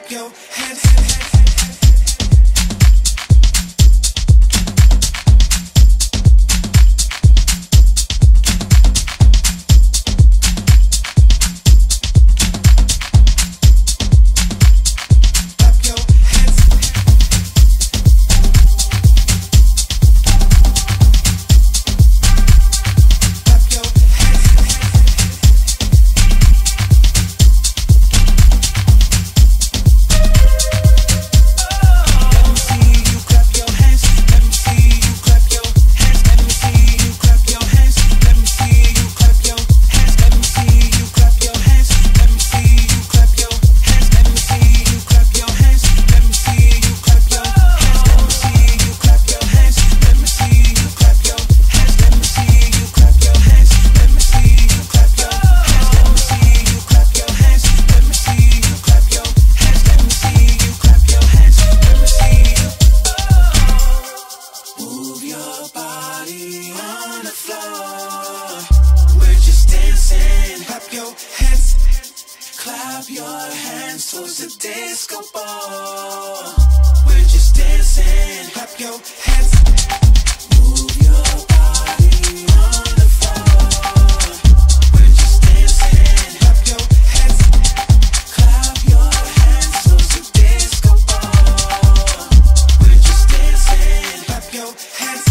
clap your hands. Clap your hands towards the disco ball. We're just dancing. Clap your hands. Move your body on the floor. We're just dancing. Clap your hands. Clap your hands towards the disco ball. We're just dancing. Clap your hands.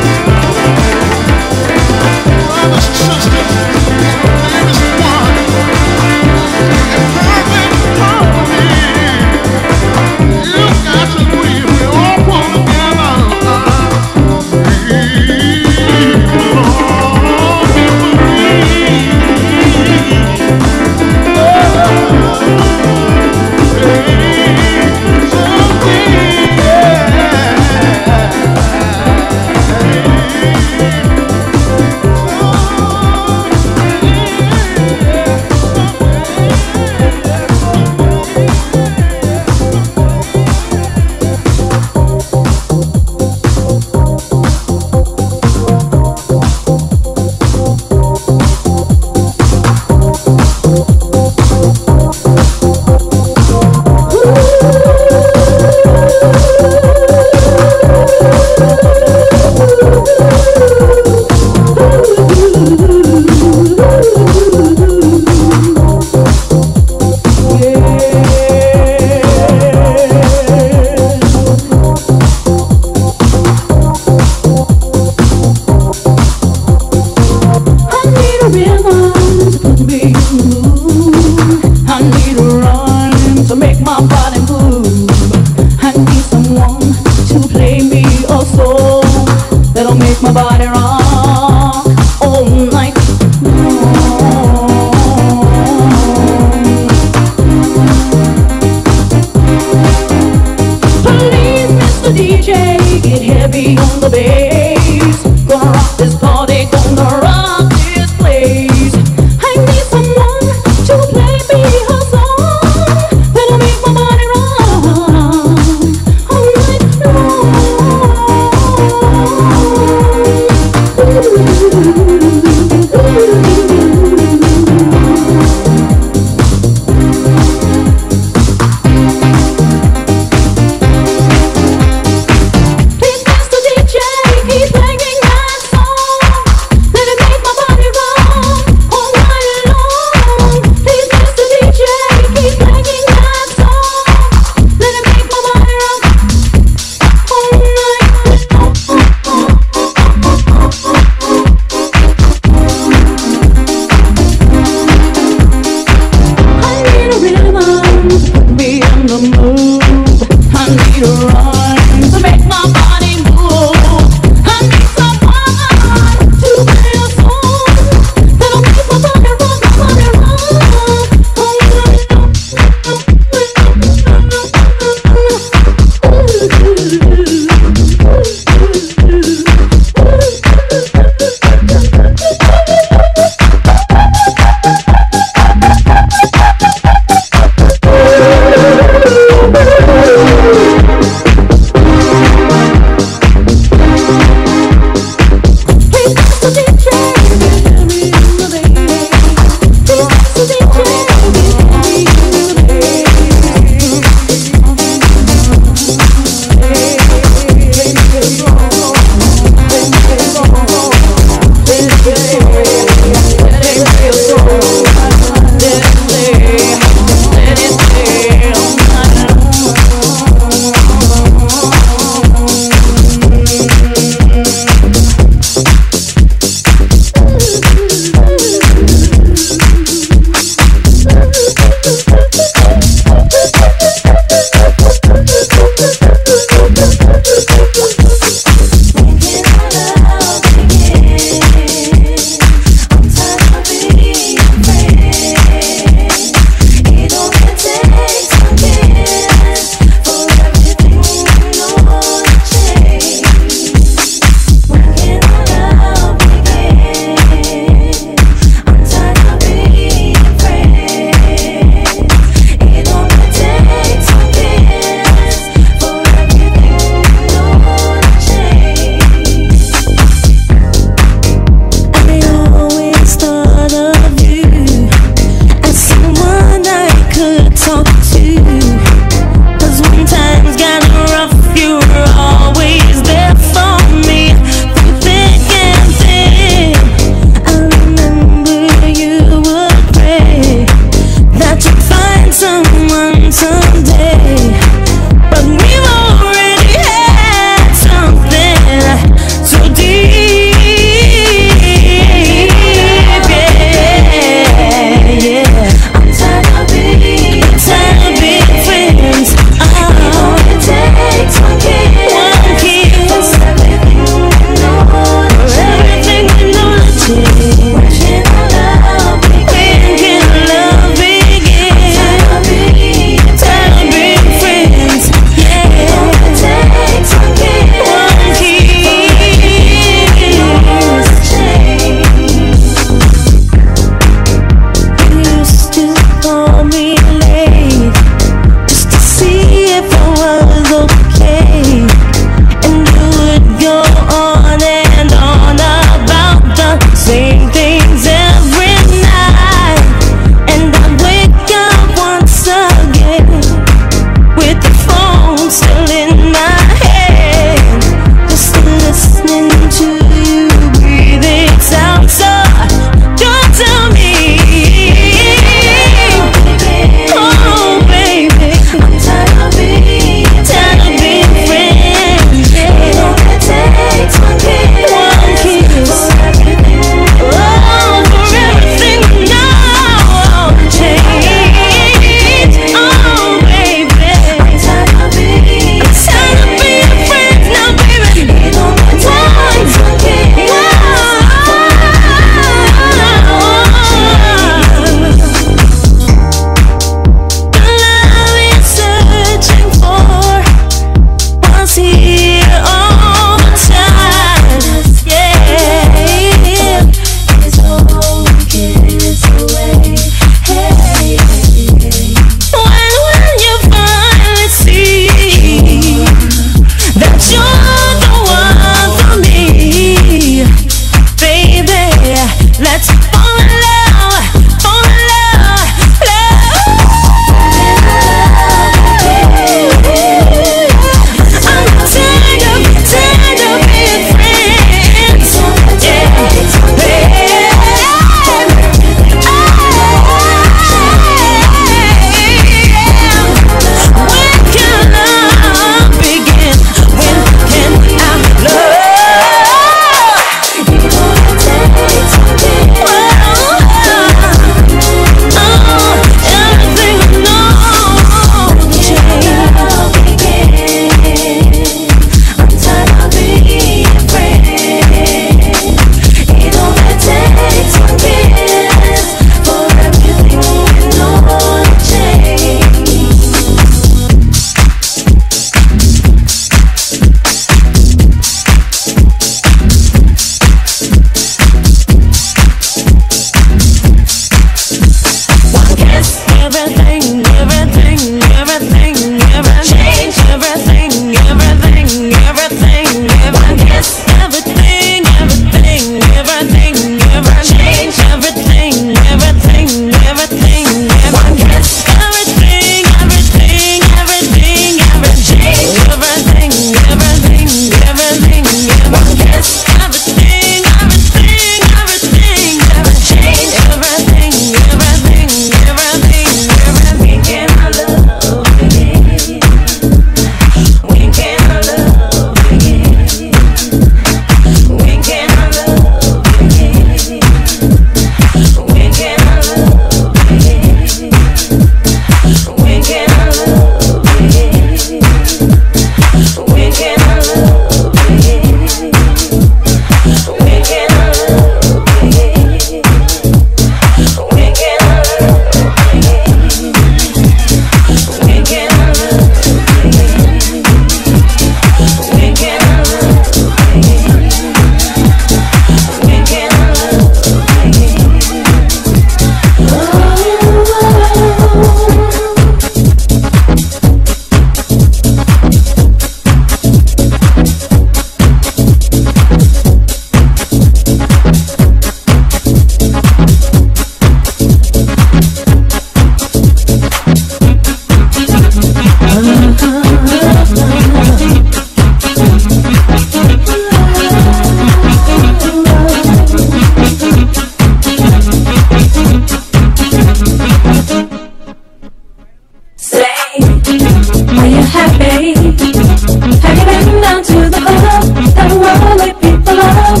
lonely people love.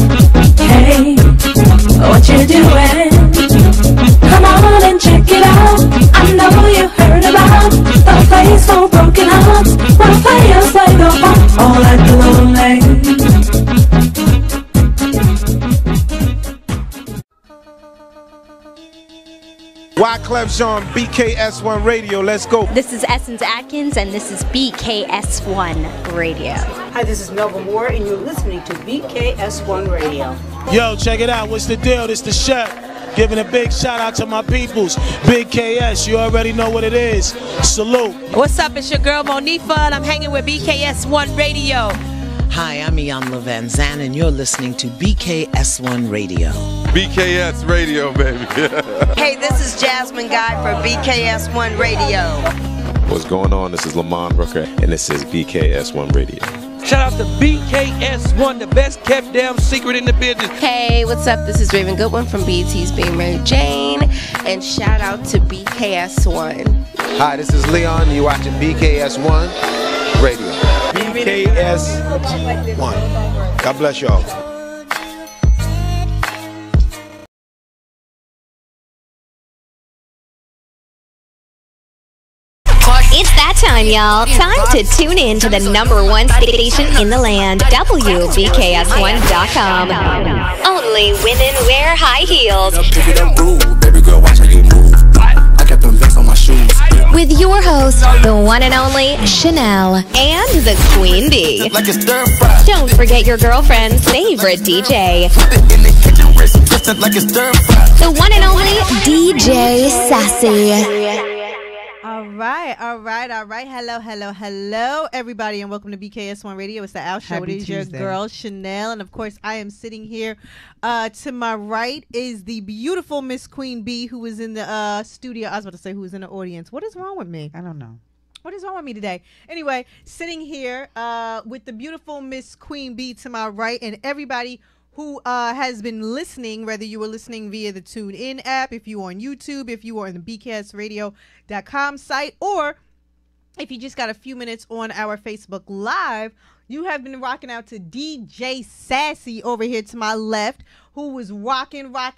Hey, what you doing? Come on and check it out. I know you heard about the place for broken hearts. Where players play the part all at the lonely. Wyclef Jean, BKS1 Radio, let's go. This is Essence Atkins, and this is BKS1 Radio. Hi, this is Melba Moore, and you're listening to BKS1 Radio. Yo, check it out. What's the deal? This the chef. Giving a big shout out to my peoples. Big KS, you already know what it is. Salute. What's up? It's your girl Monifa, and I'm hanging with BKS1 Radio. Hi, I'm Iyanla Van Zandt, and you're listening to BKS1 Radio. BKS Radio, baby. Hey, this is Jasmine Guy for BKS1 Radio. What's going on? This is Lamont Brooker, and this is BKS1 Radio. Shout out to BKS1, the best kept damn secret in the business. Hey, what's up? This is Raven Goodwin from BET's Being Mary Jane, and shout out to BKS1. Hi, this is Leon. You're watching BKS1 Radio. BKS1. God bless y'all. It's that time, y'all. Time to tune in to the #1 station in the land, WBKS1.com. Only women wear high heels. Baby girl, watch how you move. I got them vests on my shoes. With your host, the one and only Chanel, and the Queen Bee. Like it's stir fry. Don't forget your girlfriend's favorite DJ, Like it's stir fry. the one and only DJ Sassy. All right. Hello, everybody, and welcome to BKS1 Radio. It's the Al Show. Happy It is Tuesday. your girl, Chanel, and of course, I am sitting here. To my right is the beautiful Miss Queen Bee, who is in the studio. I was about to say who is in the audience. What is wrong with me? I don't know. What is wrong with me today? Anyway, sitting here with the beautiful Miss Queen Bee to my right, and everybody who has been listening, whether you were listening via the TuneIn app, if you were on YouTube, if you were on the BKSradio.com site, or if you just got a few minutes on our Facebook Live, you have been rocking out to DJ Sassy over here to my left, who was rocking. I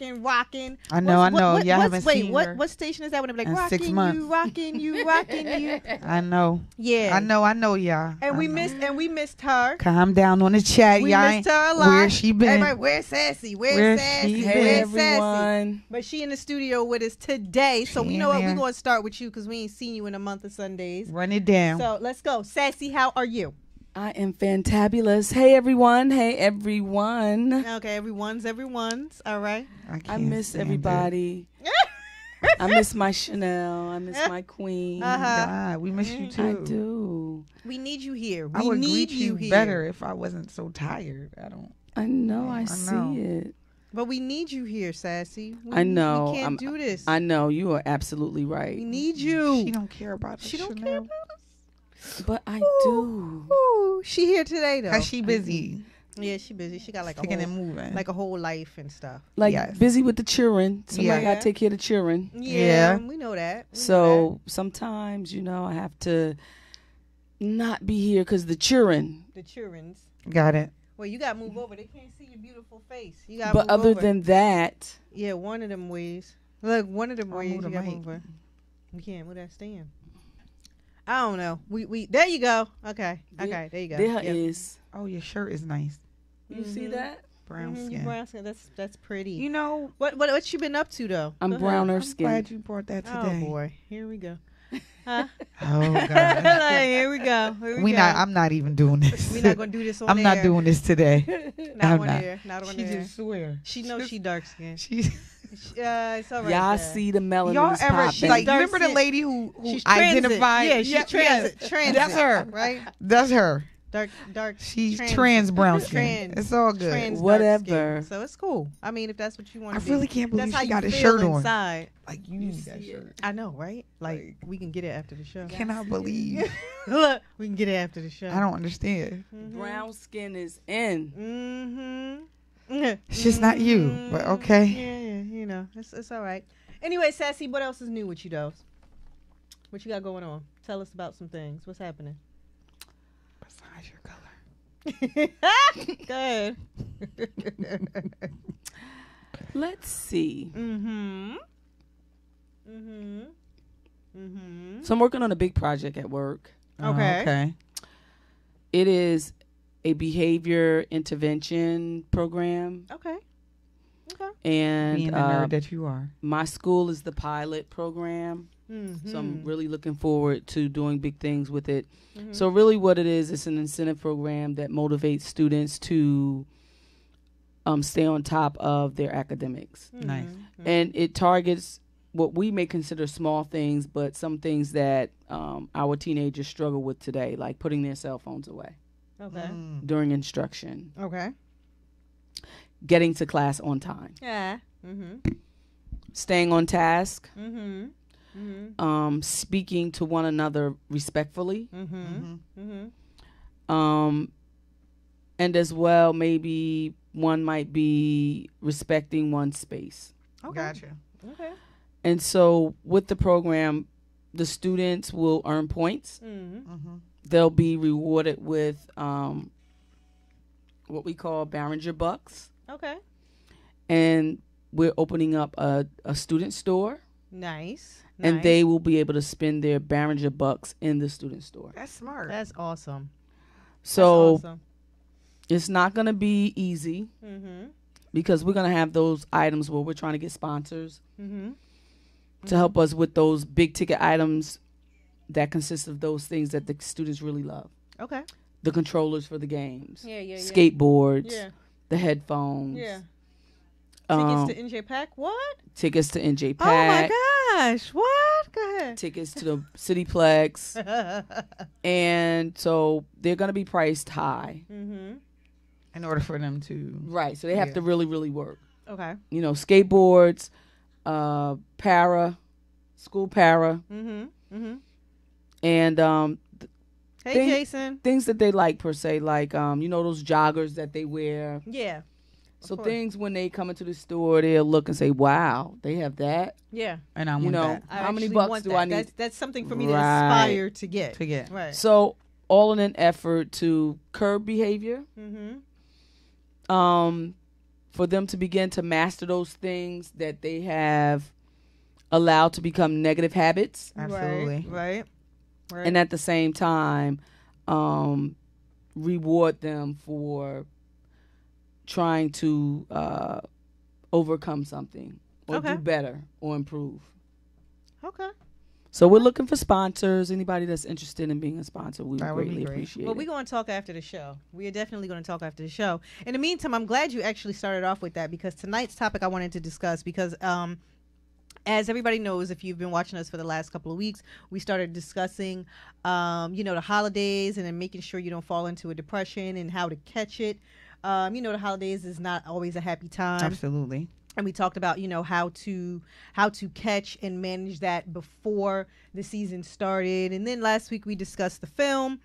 know. Y'all haven't seen her. What station is that when I'm like, in rocking 6 months. you, rocking you? I know. Yeah. I know, y'all. And we missed her. Calm down on the chat, We y'all. missed her a lot. Where she been? Everybody, where's Sassy? Where's Sassy? she Where's been? Sassy? Everyone. But she in the studio with us today. So She you know in what? We're there. going to start with you because we ain't seen you in a month of Sundays. Run it down. So let's go. Sassy, how are you? I am fantabulous. Hey, everyone. Okay, everyone's. All right. I miss stand everybody. I miss my Chanel. I miss my queen. God, we miss you too. I do. We need you here. I We would need greet you here. better if I wasn't so tired. I know. I know. see it. But we need you here, Sassy. I know. We can't do this. I know. You are absolutely right. We need you. She don't care about us. She don't Chanel. care about us. But I do. Ooh, she here today though. Cause she busy. Yeah, she busy. She got like Kicking a and whole, moving. like a whole life and stuff. Like Yes. busy with the children. Somebody Yeah. got to take care of the children. Yeah, we know that. So sometimes, I have to not be here because the children. The children's. Got it. Well, you gotta move over. They can't see your beautiful face. You gotta But move other over. than that, yeah, one of them ways. Look, one of them I'll ways move you the gotta mic. move over. You can't move that stand. I don't know. We there you go. Okay, there you go. there Yep. is. Oh, your shirt is nice. You see that? Brown Mhm, skin. brown skin. That's pretty. You know, What you been up to though? I'm Go ahead. browner I'm skin. glad you brought that today. Oh boy, here we go. Huh? Oh God. Like, here we go. Here we go. I'm not even doing this. We're not gonna do this on I'm air. not doing this today. Not I'm on not. air. Not on She air. just swear. She knows she dark skinned. She's It's all right. Y'all there. see the melanin y'all is ever popping. like dark remember the skin. lady who She's transit. identified? Yeah, she's transit. Transit. That's her. Right? That's her. Dark. She's transit. trans brown skin. It's all good. Trans dark Whatever. skin. So it's cool. I mean, if that's what you want I to be. really can't believe that's how she you got a feel shirt on. inside. Like you need that shirt. I know, right? Like we can get it after the show. Cannot believe. Look, we can get it after the show. I don't understand. Brown skin is in. It's just not you, but okay. Yeah, you know, it's all right. Anyway, Sassy, what else is new with you, though? What you got going on? Tell us about some things. What's happening? Besides your color. Go ahead. Let's see. So I'm working on a big project at work. Okay. Okay. It is a behavior intervention program. Okay. And Being the nerd that you are. my school is the pilot program. So I'm really looking forward to doing big things with it. So really what it is, it's an incentive program that motivates students to stay on top of their academics. Nice. And it targets what we may consider small things, but some things that our teenagers struggle with today, like putting their cell phones away during instruction, getting to class on time, staying on task, speaking to one another respectfully, and as well, maybe one might be respecting one's space. Gotcha. Okay. And so with the program, the students will earn points. They'll be rewarded with what we call Barringer Bucks. Okay. And we're opening up a student store. Nice. And they will be able to spend their Barringer Bucks in the student store. That's smart. That's awesome. So That's awesome. it's not going to be easy because we're going to have those items where we're trying to get sponsors to help us with those big ticket items that consist of those things that the students really love. Okay. The controllers for the games. Yeah. Skateboards. Yeah. The headphones. Yeah. Tickets to NJ Pack? What? Tickets to NJ Oh my Pack. gosh. What? Go ahead. Tickets to the Cityplex. And so they're going to be priced high. In order for them to. Right. So they have to really, really work. Okay. You know, skateboards, school para. And Hey, Jason. Things that they like per se, like you know, those joggers that they wear. Yeah. So things when they come into the store, they'll look and say, "Wow, they have that." Yeah. And I want that. How many bucks do I need? That's something for me to aspire to get. Right. So all in an effort to curb behavior. For them to begin to master those things that they have allowed to become negative habits. Absolutely. Right. And at the same time, reward them for trying to overcome something or do better or improve. Okay. So we're looking for sponsors. Anybody that's interested in being a sponsor, we would greatly appreciate it. Well, we're going to talk after the show. We are definitely going to talk after the show. In the meantime, I'm glad you actually started off with that because tonight's topic I wanted to discuss because as everybody knows, if you've been watching us for the last couple of weeks, we started discussing, the holidays and then making sure you don't fall into a depression and how to catch it. The holidays is not always a happy time. Absolutely. And we talked about, how to catch and manage that before the season started. And then last week we discussed the film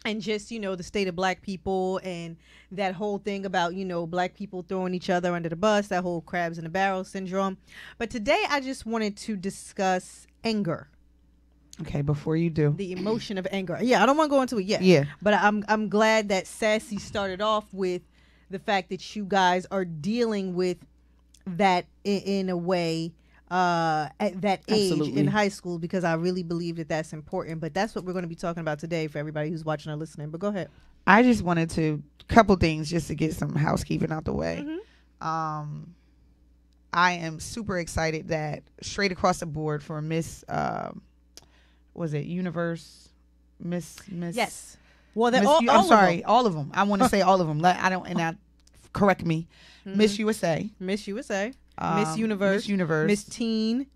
and just, the state of black people and that whole thing about, black people throwing each other under the bus, that whole crabs in the barrel syndrome. But today I just wanted to discuss anger. Okay, before you do. The emotion of anger. Yeah, I don't want to go into it yet. Yeah. But I'm glad that Sassy started off with the fact that you guys are dealing with that in a way at that age in high school, because I really believe that that's important. But that's what we're going to be talking about today for everybody who's watching or listening. But go ahead. I just wanted to, couple things just to get some housekeeping out the way. I am super excited that straight across the board for Miss, was it Universe? Miss? Yes. Well, I'm sorry, all of them. I want to say all of them. Correct me. Miss USA. Miss USA. Miss Universe. Miss Teen.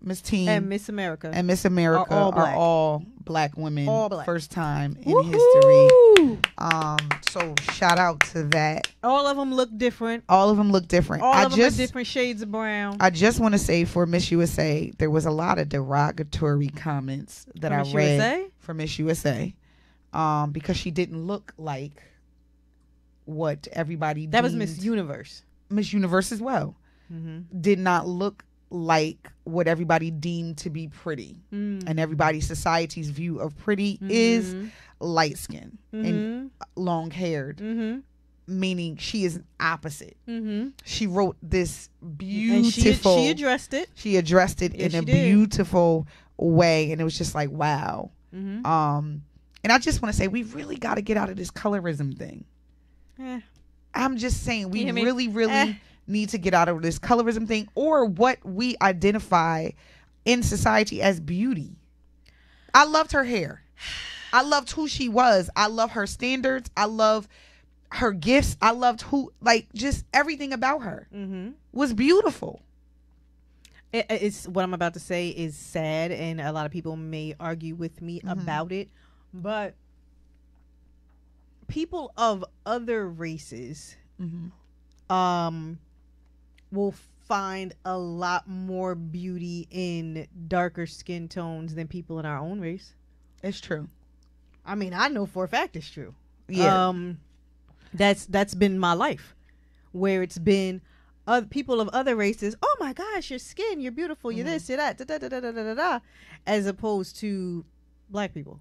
And Miss America. And Miss America are all black women. All black. First time in history. So shout out to that. All of them look different. All of them look different. All of them are different shades of brown. I just want to say for Miss USA, there was a lot of derogatory comments that I read for Miss USA. Because she didn't look like what everybody that was Miss Universe. Miss Universe as well. Did not look like what everybody deemed to be pretty. And everybody's society's view of pretty is light skin. And long haired. Mm-hmm. Meaning she is an opposite. Mm-hmm. She wrote this beautiful. And she addressed it. She addressed it in a beautiful way, and it was just like wow. Mm-hmm. And I just want to say we really got to get out of this colorism thing. I'm just saying we really need to get out of this colorism thing, or what we identify in society as beauty. I loved her hair. I loved who she was. I love her standards. I love her gifts. I loved just everything about her was beautiful. It's what I'm about to say is sad, and a lot of people may argue with me about it, but people of other races will find a lot more beauty in darker skin tones than people in our own race. It's true. I mean, I know for a fact it's true. Yeah. That's been my life, where it's been people of other races. Oh my gosh, your skin, you're beautiful, you're this, you're that, da, da, da, da, da, da, da, as opposed to black people.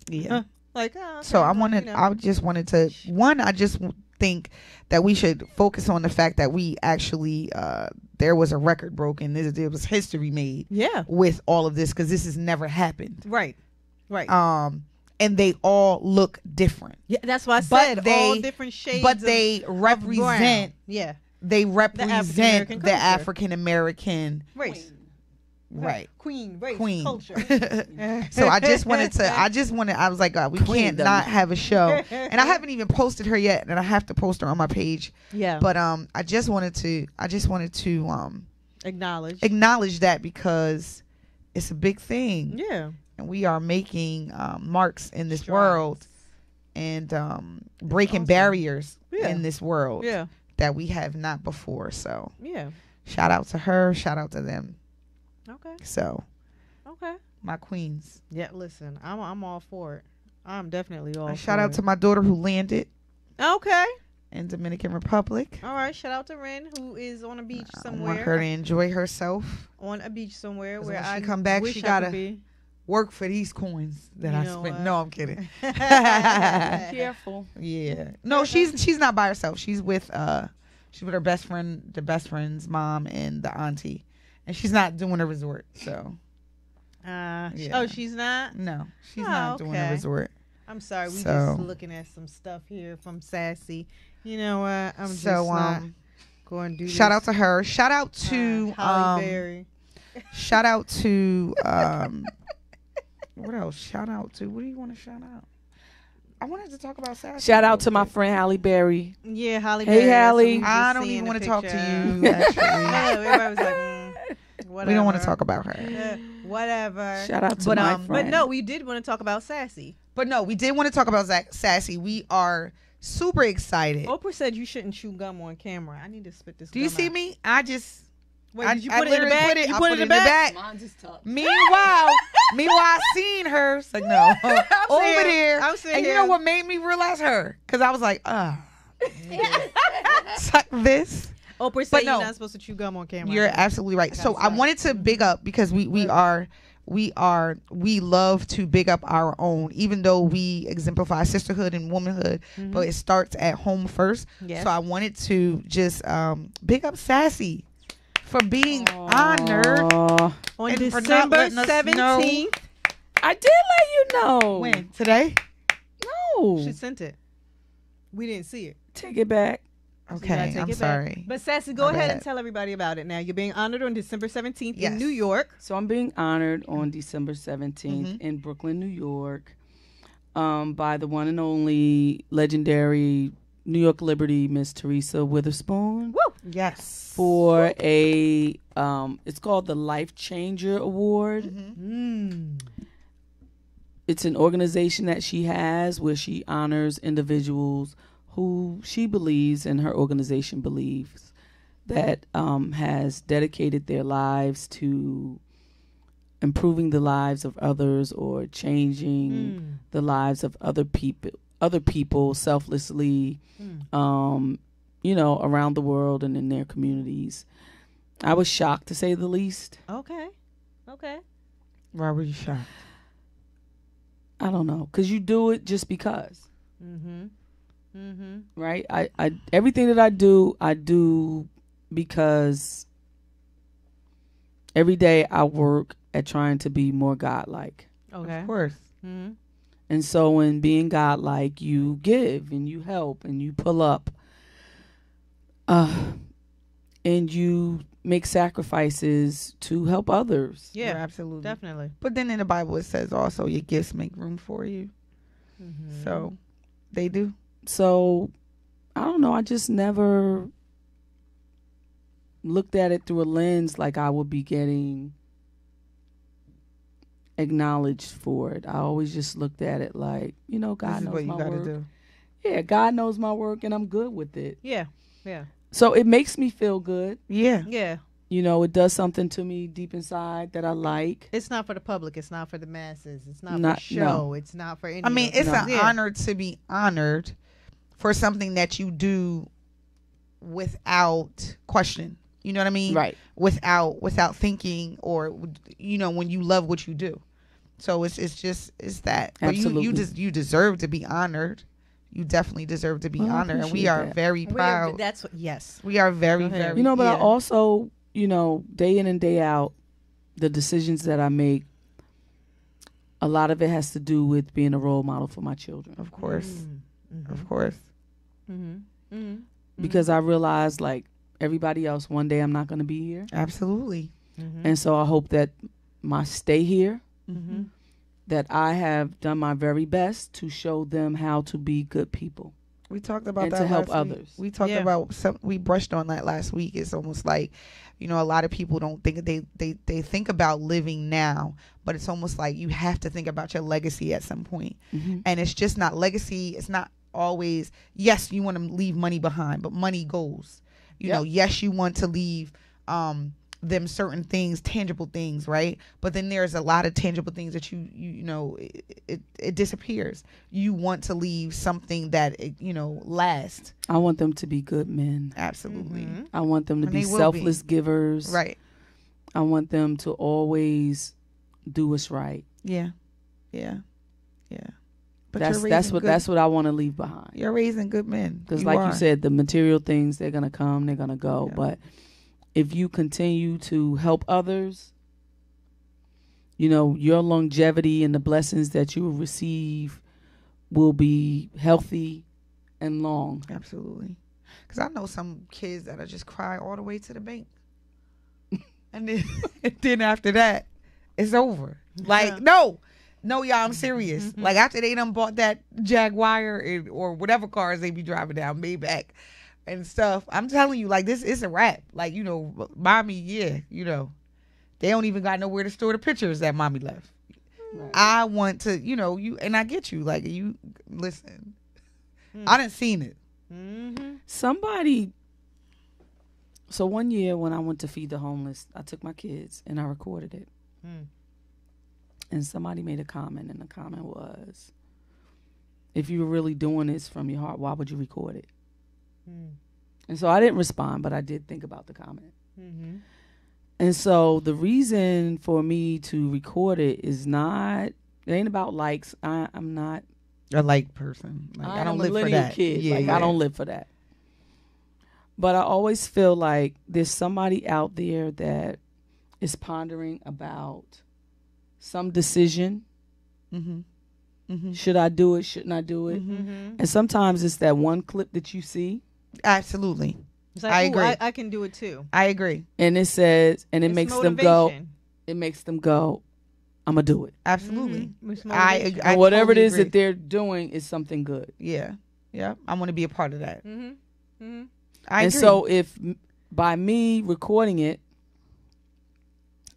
Yeah. Like, oh, okay, so I just wanted to I just think that we should focus on the fact that we actually there was a record broken. There was history made. Yeah. With all of this, because this has never happened. Right. Right. And they all look different. Yeah, that's why I said all different shades. But they represent. Yeah. They represent the African American race. Right. Queen race culture. So I was like, we can't not have a show. And I haven't even posted her yet, and I have to post her on my page. Yeah. But I just wanted to acknowledge that, because it's a big thing. Yeah. And we are making marks in this world, and breaking barriers in this world that we have not before. So shout out to her, shout out to them. Okay. So okay, my queens. Yeah, listen, I'm all for it. I'm definitely all for it. Shout out to my daughter who landed. Okay. In Dominican Republic. All right, shout out to Ren, who is on a beach somewhere. I want her to enjoy herself. On a beach somewhere where when she come back, she gotta work for these coins that I spent. No, I'm kidding. Careful. Yeah. No, she's not by herself. She's with her best friend, the best friend's mom, and the auntie. And she's not doing a resort, so. Oh, she's not? No, she's not doing a resort. I'm sorry, we just looking at some stuff here from Sassy. You know what? I'm just not going to do shout out to her. Shout out to Holly Berry. Shout out to what else? Shout out to, what do you want to shout out? I wanted to talk about Sassy. Shout out to my friend Halle Berry. Yeah, Halle Berry. Hey, Halle. I don't even want to talk to you, actually. Everybody was like, whatever. We don't want to talk about her. Whatever. Shout out to my friend. But no, we did want to talk about Sassy. But no, we did want to talk about Sassy. We are super excited. Oprah said you shouldn't chew gum on camera. I need to spit this. Do you see me? I just. Wait, did you put it in the bag? You put it in the bag? Mine just tucked. Meanwhile, I seen her. It's like, no. Over there. And you know what made me realize her? Because I was like, suck this. Oprah said you're not supposed to chew gum on camera. You're absolutely right. So I wanted to big up, because we love to big up our own, even though we exemplify sisterhood and womanhood, but it starts at home first. Yes. So I wanted to just big up Sassy for being honored on December 17th. I did let you know. When? Today? No. She sent it. We didn't see it. Take it back. Okay, I'm sorry. But Sassy, go ahead and tell everybody about it now. You're being honored on December 17th in New York. So I'm being honored on December 17th in Brooklyn, New York, by the one and only legendary New York Liberty Miss Teresa Witherspoon. Woo! Yes. For a, it's called the Life Changer Award. It's an organization that she has where she honors individuals who she believes and her organization believes that has dedicated their lives to improving the lives of others or changing the lives of other people selflessly, around the world and in their communities. I was shocked, to say the least. Okay. Why were you shocked? I don't know, because you do it just because. Right? I everything that I do because every day I work at trying to be more godlike. Okay. Of course. And so in being godlike, you give and you help and you pull up. And you make sacrifices to help others. Yeah, absolutely. Definitely. But then in the Bible it says also your gifts make room for you. So they do. So I don't know. I just never looked at it through a lens like I would be getting acknowledged for it. I always just looked at it like, God This is knows what you my gotta work. do. Yeah, God knows my work and I'm good with it. Yeah. Yeah. So it makes me feel good. Yeah. Yeah. It does something to me deep inside that I like. It's not for the public. It's not for the masses. It's not for Not- show. no. It's not for any. I mean, of it's no. an honor to be honored for something that you do without question. You know what I mean? Right. Without thinking, or when you love what you do. So it's that. But Absolutely. you deserve to be honored. You definitely deserve to be Well, I honored, and we appreciate are that. very proud. That's what. Yes. We are very, very. But I yeah. also, day in and day out, the decisions that I make, a lot of it has to do with being a role model for my children. Of course. Of course. Because I realize, like everybody else, one day I'm not going to be here. Absolutely. And so I hope that my stay here, that I have done my very best to show them how to be good people. We talked about and that to help last week. others. We talked about we brushed on that last week. It's almost like, a lot of people don't think they think about living now, but it's almost like you have to think about your legacy at some point. And it's just not legacy. It's not always, yes, you want to leave money behind, but money goes. Yes, you want to leave them certain things, tangible things, right? But then there's a lot of tangible things that it disappears. You want to leave something that lasts. I want them to be good men. Absolutely. I want them to And be they will selfless be. givers. Right. I want them to always do what's right. Yeah. Yeah. But that's what I want to leave behind. You're raising good men. Because like you said, the material things, they're going to come, they're going to go. Yeah. But if you continue to help others, your longevity and the blessings that you will receive will be healthy and long. Absolutely. Because I know some kids that'll just cry all the way to the bank. And then after that, it's over. Like, no, y'all, I'm serious. Like, after they done bought that Jaguar or whatever cars they be driving down, Maybach and stuff, I'm telling you, like, this is a wrap. Like, mommy, they don't even got nowhere to store the pictures that mommy left. Right. I want to, and I get you. Like, you, listen, I done seen it. So one year when I went to feed the homeless, I took my kids and I recorded it. And somebody made a comment, and the comment was, if you were really doing this from your heart, why would you record it? And so I didn't respond, but I did think about the comment. And so the reason for me to record it it ain't about likes. I'm not a like person. Like, I don't live for that. Kid. Yeah, I don't live for that. But I always feel like there's somebody out there that is pondering about some decision. Should I do it? Shouldn't I do it? And sometimes it's that one clip that you see. Absolutely. It's like, I agree. I can do it too. I agree. And it says, and it It's makes motivation. them go, I'm going to do it. Absolutely. I and whatever totally it is agree. that they're doing is something good. Yeah. I want to be a part of that. And so if by me recording it,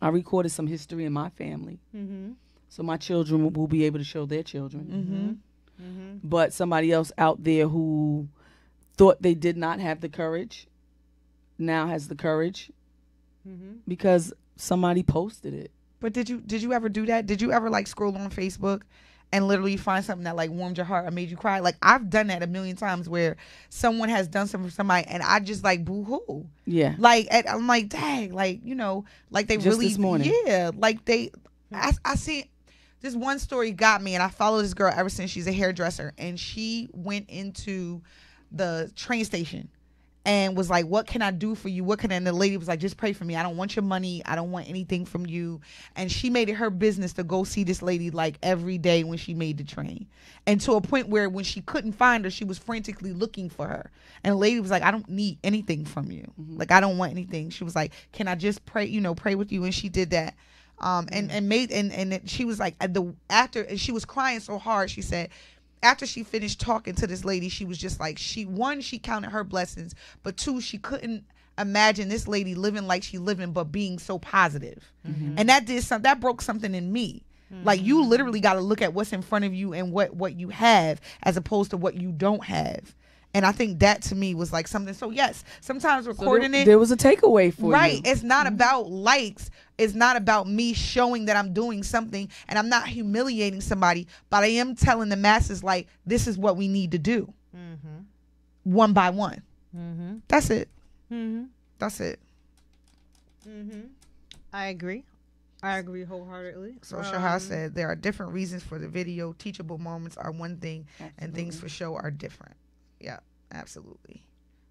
I recorded some history in my family. So my children will be able to show their children. But somebody else out there who thought they did not have the courage now has the courage because somebody posted it. But did you ever do that? Did you ever like scroll on Facebook and literally find something that like warmed your heart or made you cry? Like, I've done that a million times where someone has done something for somebody and I just like boo-hoo. Yeah. Like, I'm like, dang, like, like they Just really, this morning. yeah, like I see. this one story got me, and I follow this girl ever since. She's a hairdresser, and she went into the train station and was like, what can I do for you? What can I? And the lady was like, just pray for me. I don't want your money. I don't want anything from you. And she made it her business to go see this lady like every day when she made the train. And to a point where when she couldn't find her, she was frantically looking for her. And the lady was like, I don't need anything from you. Like, I don't want anything. She was like, can I just pray, pray with you? And she did that. And she was like, after she was crying so hard, she said, after she finished talking to this lady, she was just like, she counted her blessings, but two, she couldn't imagine this lady living like she living, but being so positive. And that broke something in me. Like, you literally got to look at what's in front of you and what you have, as opposed to what you don't have. And I think that to me was like something. So yes, sometimes recording there was a takeaway for you. Right. It's not about likes. It's not about me showing that I'm doing something, and I'm not humiliating somebody, but I am telling the masses, like, this is what we need to do. One by one. That's it. That's it. I agree. I agree wholeheartedly. So Shahar said there are different reasons for the video. Teachable moments are one thing, and things for show are different. Yeah, absolutely.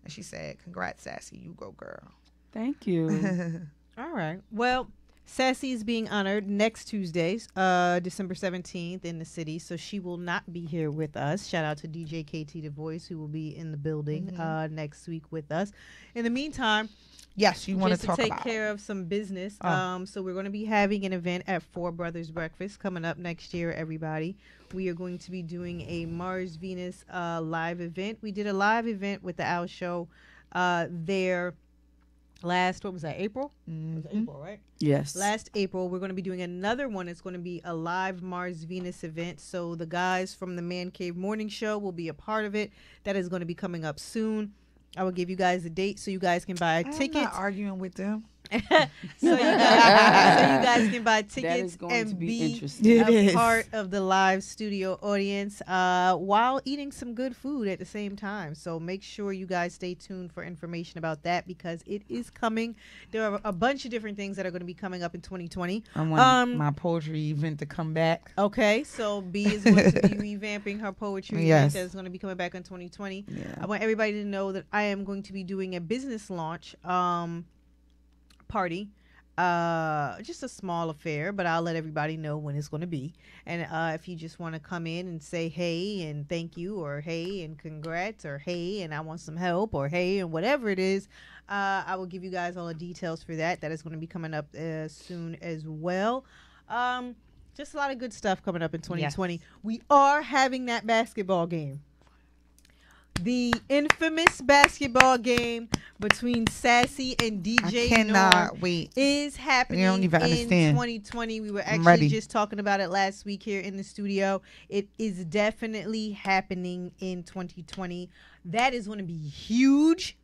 And she said, congrats, Sassy. You go, girl. Thank you. All right. Well, Sassy is being honored next Tuesday, December 17th in the city. So she will not be here with us. Shout out to DJ KT The Voice, who will be in the building next week with us. In the meantime, yes, you want to talk take about care of some business. So we're going to be having an event at Four Brothers Breakfast coming up next year, everybody. We are going to be doing a Mars Venus live event. We did a live event with the Owl Show there last, what was that, April? It was April, right? Yes. Last April. We're going to be doing another one. It's going to be a live Mars Venus event. So the guys from the Man Cave Morning Show will be a part of it. That is going to be coming up soon. I will give you guys a date so you guys can buy tickets. I'm not arguing with them. so you guys can buy tickets and be a part of the live studio audience while eating some good food at the same time. So make sure you guys stay tuned for information about that, because it is coming. There are a bunch of different things that are going to be coming up in 2020. I want my poetry event to come back. Okay, so B is going to be revamping her poetry event that's going to be coming back in 2020. I want everybody to know that I am going to be doing a business launch party, just a small affair, but I'll let everybody know when it's going to be. And if you just want to come in and say hey and thank you, or hey and congrats, or hey and I want some help, or hey and whatever it is, I will give you guys all the details for that. That is going to be coming up soon as well. Just a lot of good stuff coming up in 2020. Yes. We are having that basketball game. The infamous basketball game between Sassy and DJ Norm is happening in 2020. We were actually just talking about it last week here in the studio. It is definitely happening in 2020. That is going to be huge.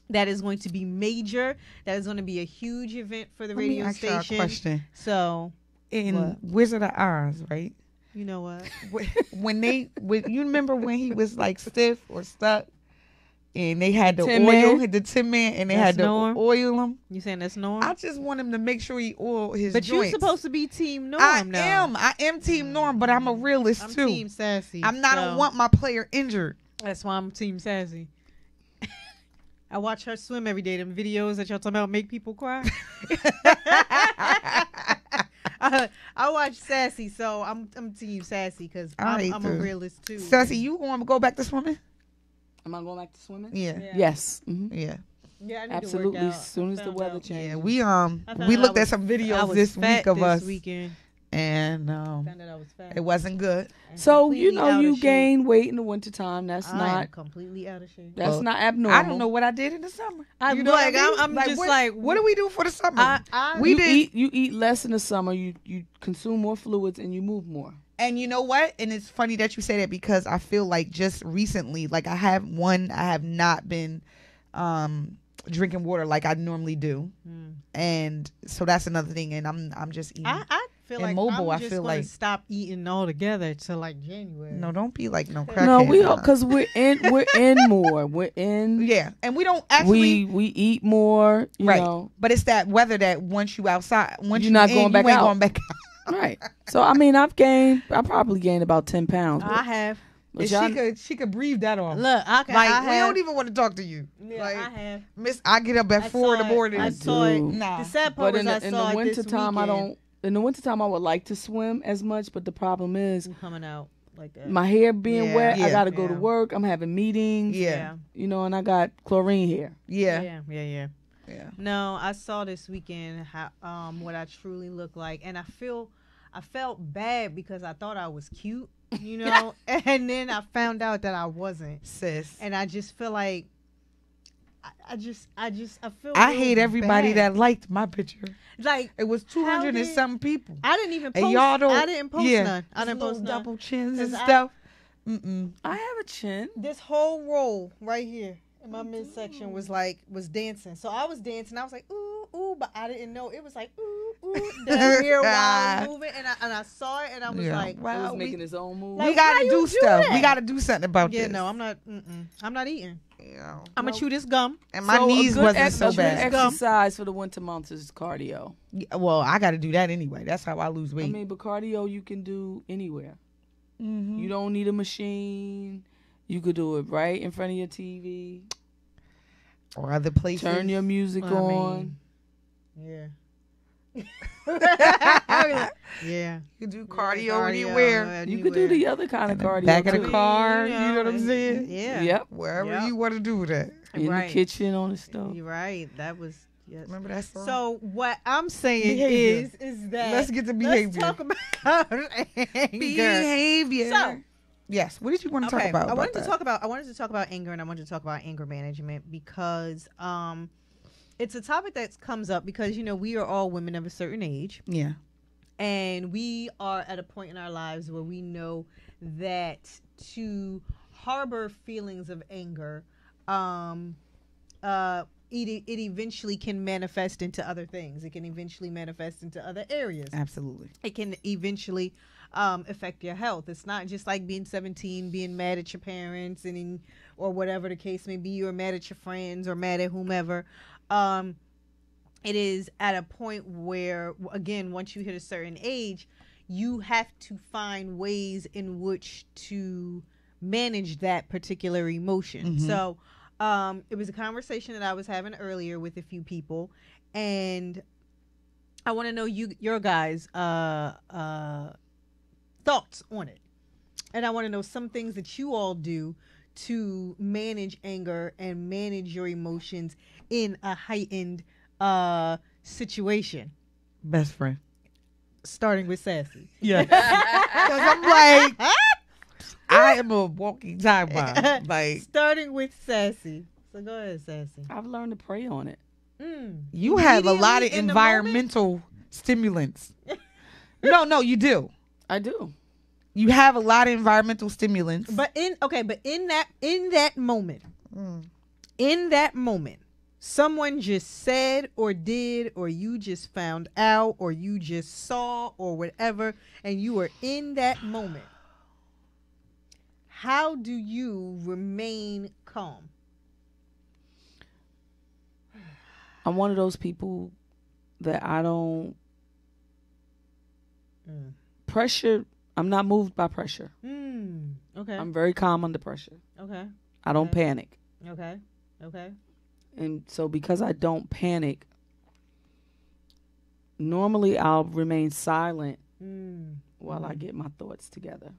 That is going to be major. That is going to be a huge event for the radio station. Let me ask you a question. So, in Wizard of Oz, right? You know what? You remember when he was like stiff or stuck, and they had the Tin oil, Man? the Tin Man, and they had to oil him. You saying that's Norm? I just want him to make sure he oil his But joints. you're supposed to be Team Norm I am Team Norm, but I'm a realist too. I'm Team Sassy. I don't want my player injured. That's why I'm Team Sassy. I watch her swim every day. Them videos that y'all talking about make people cry. I watch Sassy, so I'm Team Sassy because I'm a realist too. Sassy, you want to go back to swimming? Am I going back to swimming? Yeah. Yes. Yeah. Yeah, I need absolutely. To work out. As soon as the weather changes. Yeah, we looked at some videos this week of us, weekend. And found out I was fat. It wasn't good. So you gain weight in the wintertime. That's not completely out of shape. That's not abnormal. I don't know what I did in the summer. I'm just like, what do we do for the summer? You eat less in the summer. You consume more fluids and you move more. And you know what? And it's funny that you say that, because I feel like just recently, like I have not been drinking water like I normally do, and so that's another thing. And I'm just eating. I feel like mobile. I'm just gonna stop eating altogether till like January. No, don't be like no crackhead. No, we because we're in more. We're in. Yeah, and we don't actually we eat more. You know. But it's that weather that once you outside, once you're not going back out. Going back out. Right. So I mean, I probably gained about 10 pounds. I have. She could breathe that off. Look, I we don't even want to talk to you. Yeah, like, I have. Miss, I get up at 4 in the morning. I saw it. Nah. The sad part was I saw it this wintertime, weekend. In the wintertime, I would like to swim as much, but the problem is I'm coming out like that. My hair being wet. I got to go to Yeah. work. I'm having meetings. Yeah. You know, and I got chlorine hair. Yeah. Yeah. No, I saw this weekend how what I truly look like, and I felt bad because I thought I was cute, you know, and then I found out that I wasn't, sis. And I just feel like I feel. I hate real everybody bad. that liked my picture. Like it was 200 and something people. I didn't even post. And y'all don't. I didn't post none. I didn't post none. Double chins and 'Cause stuff. I have a chin. This whole roll right here in my midsection was dancing. So I was dancing. I was like ooh ooh, but I didn't know it was like ooh ooh down here while I was moving, and I saw it and I was like, wow, he was making his own move. We gotta do stuff. We gotta do something about yeah, this. no, I'm not. I'm not eating. Yeah, I'm gonna chew this gum, and my knees wasn't so bad. Exercise for the winter months is cardio. Yeah, well, I got to do that anyway. That's how I lose weight. I mean, but cardio you can do anywhere. You don't need a machine. You could do it right in front of your TV or other places. Turn your music on. Yeah. Yeah. You can do cardio anywhere. You could do the other kind of cardio. Back of too. the car. You know what I'm saying? Yeah. Yep. Wherever you want to do that. In the kitchen, on the stove. You're right. That was. Yes. Remember that song? So what I'm saying Behavior. is that let's get to behavior. Let's talk about anger. Behavior. So, yes. What did you want to talk about? I wanted to talk about anger, and I wanted to talk about anger management because it's a topic that comes up because we are all women of a certain age. Yeah. And we are at a point in our lives where we know that to harbor feelings of anger, it eventually can manifest into other things. It can eventually manifest into other areas. Absolutely. It can eventually affect your health. It's not just like being 17, being mad at your parents or whatever the case may be, or mad at your friends or mad at whomever. It is at a point where, again, once you hit a certain age, you have to find ways in which to manage that particular emotion. Mm-hmm. So it was a conversation that I was having earlier with a few people, and I want to know your guys' thoughts on it. And I want to know some things that you all do to manage anger and manage your emotions in a heightened situation. Best friend. Starting with Sassy. Yeah. Because I'm like, I am a walking time bomb. Like, starting with Sassy. So go ahead, Sassy. I've learned to pray on it. You have a lot of environmental stimulants. No, you do. I do. You have a lot of environmental stimulants. But in that moment, someone just said or did, or you just found out, or you just saw, or whatever, and you were in that moment. How do you remain calm? I'm one of those people that I don't pressure. I'm not moved by pressure. Okay. I'm very calm under pressure. Okay. I don't panic. Okay. And so because I don't panic, normally I'll remain silent while I get my thoughts together.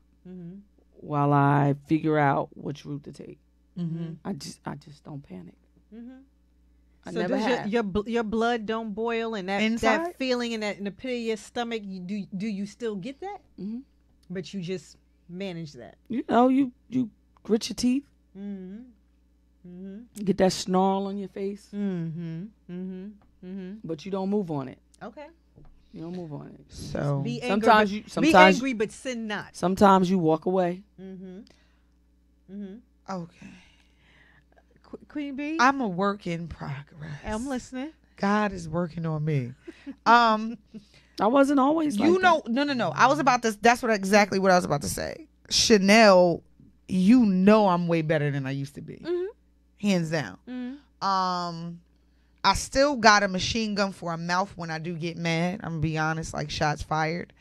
While I figure out which route to take. I just don't panic. I so never have. Your blood don't boil, and that Inside? feeling in the pit of your stomach. Do you still get that? But you just manage that. You know, you grit your teeth. Get that snarl on your face. But you don't move on it. Okay. You don't move on it. So be sometimes be angry, but sin not. Sometimes you walk away. Okay. Queen Bee, I'm a work in progress. I'm listening. God is working on me. I wasn't always like that. No. I was about to. That's exactly what I was about to say. Chanel, I'm way better than I used to be, hands down. I still got a machine gun for a mouth when I do get mad. I'm gonna be honest, like shots fired.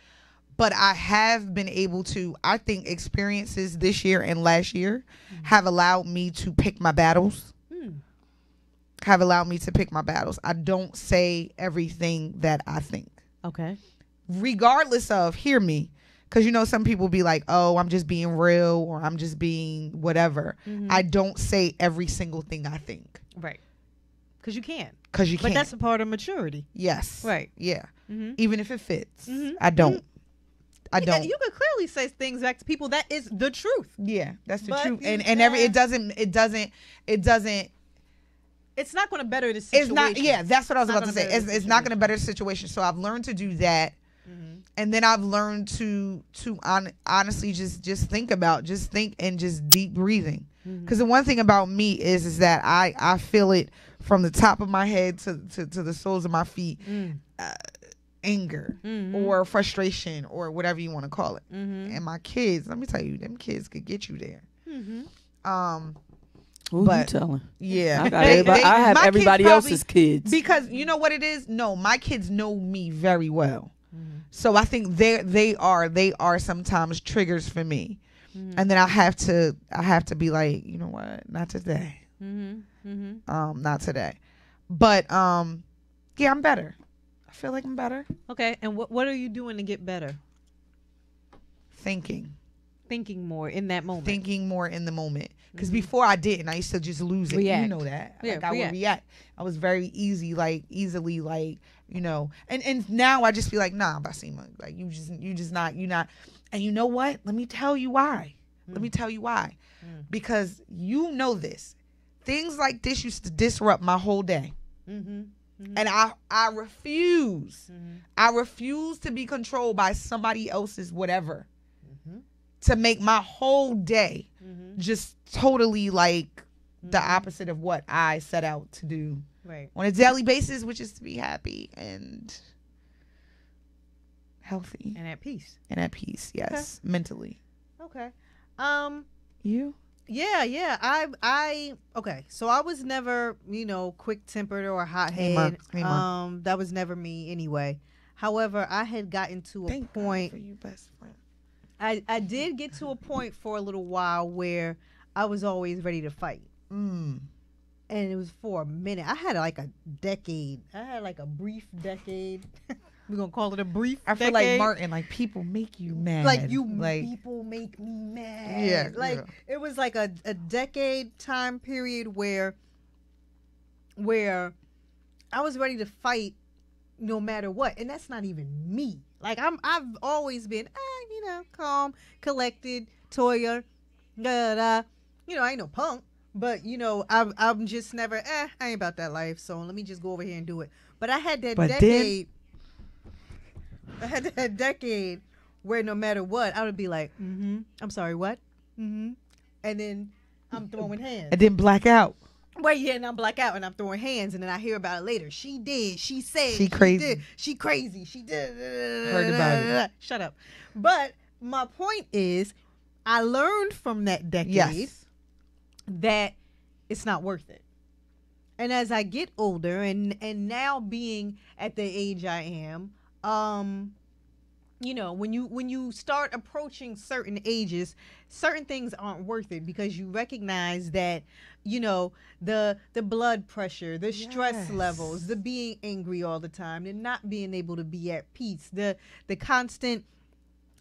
But I have been able to, I think experiences this year and last year have allowed me to pick my battles. Have allowed me to pick my battles. I don't say everything that I think. Okay. Regardless of, hear me, because you know some people be like, oh, I'm just being real or I'm just being whatever. I don't say every single thing I think. Right. Because you can't. Because you can't. But that's a part of maturity. Yes. Right. Yeah. Even if it fits. I don't. I don't. You could clearly say things back to people. That is the truth. Yeah, that's the But truth. you And can't. it doesn't. It's not going to better the situation. It's not. Yeah, that's what I was about to say. gonna better It's not going to better the situation. So I've learned to do that, and then I've learned to honestly just think and just deep breathing. Because the one thing about me is that I feel it from the top of my head to the soles of my feet. Anger or frustration or whatever you want to call it. And my kids, let me tell you, them kids could get you there. Who you telling? Yeah, I got everybody. I have my everybody kids else's kids. because you know what it is. No, my kids know me very well, so I think they are sometimes triggers for me, and then I have to be like, you know what, not today, not today, but yeah, I'm better. I feel like I'm better. Okay, and what are you doing to get better? Thinking more in that moment. Thinking more in the moment. Because before I didn't. I used to just lose it. React. You know that. Yeah, like I would react. I was very easily you know. And now I just feel like, nah, Basima, like you're not. And you know what? Let me tell you why. Because you know this. Things like this used to disrupt my whole day. And I refuse. I refuse to be controlled by somebody else's whatever. To make my whole day just totally like the opposite of what I set out to do on a daily basis, which is to be happy and healthy and at peace. Yes, okay. Mentally. Okay. You? Yeah. I okay. So I was never, quick tempered or hot head. That was never me anyway. However, I had gotten to a point. God for you, best friend. I did get to a point for a little while where I was always ready to fight. And it was for a minute. I had like a decade. I had like a brief decade. We're going to call it a brief decade. I feel like Martin, like people make you mad. People make me mad. Yeah. It was like a decade time period where I was ready to fight no matter what. And that's not even me. Like I've always been, calm, collected, Toya, I ain't no punk, but I'm just never, I ain't about that life. So let me just go over here and do it. But I had that decade. I had that decade where no matter what, I would be like, I'm sorry, what? And then I'm throwing hands. And then black out. Well, yeah, and I'm black out and I'm throwing hands, and then I hear about it later. She did. She said. She crazy. Did. She crazy. She did. Heard about it. Shut up. But my point is, I learned from that decade that it's not worth it. And as I get older, and now being at the age I am, when you start approaching certain ages, certain things aren't worth it because you recognize that, the blood pressure, the stress levels, the being angry all the time, the not being able to be at peace, the constant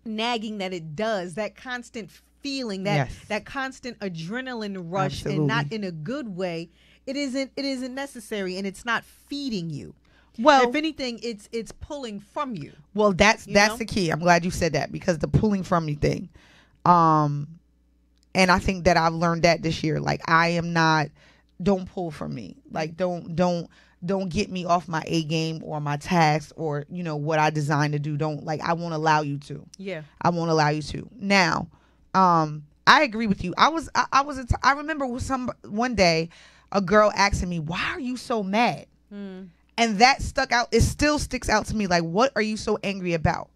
nagging that it does, that constant feeling, that constant adrenaline rush. Absolutely. And not in a good way. It isn't necessary, and it's not feeding you. Well, if anything, it's pulling from you. Well, that's the key. I'm glad you said that, because the pulling from you thing. And I think that I've learned that this year. Like, don't pull from me. Like, don't get me off my A game or my tasks or, what I designed to do. I won't allow you to. Yeah. I won't allow you to. Now, I agree with you. I remember one day a girl asking me, "Why are you so mad?" And that stuck out. It still sticks out to me. Like, what are you so angry about?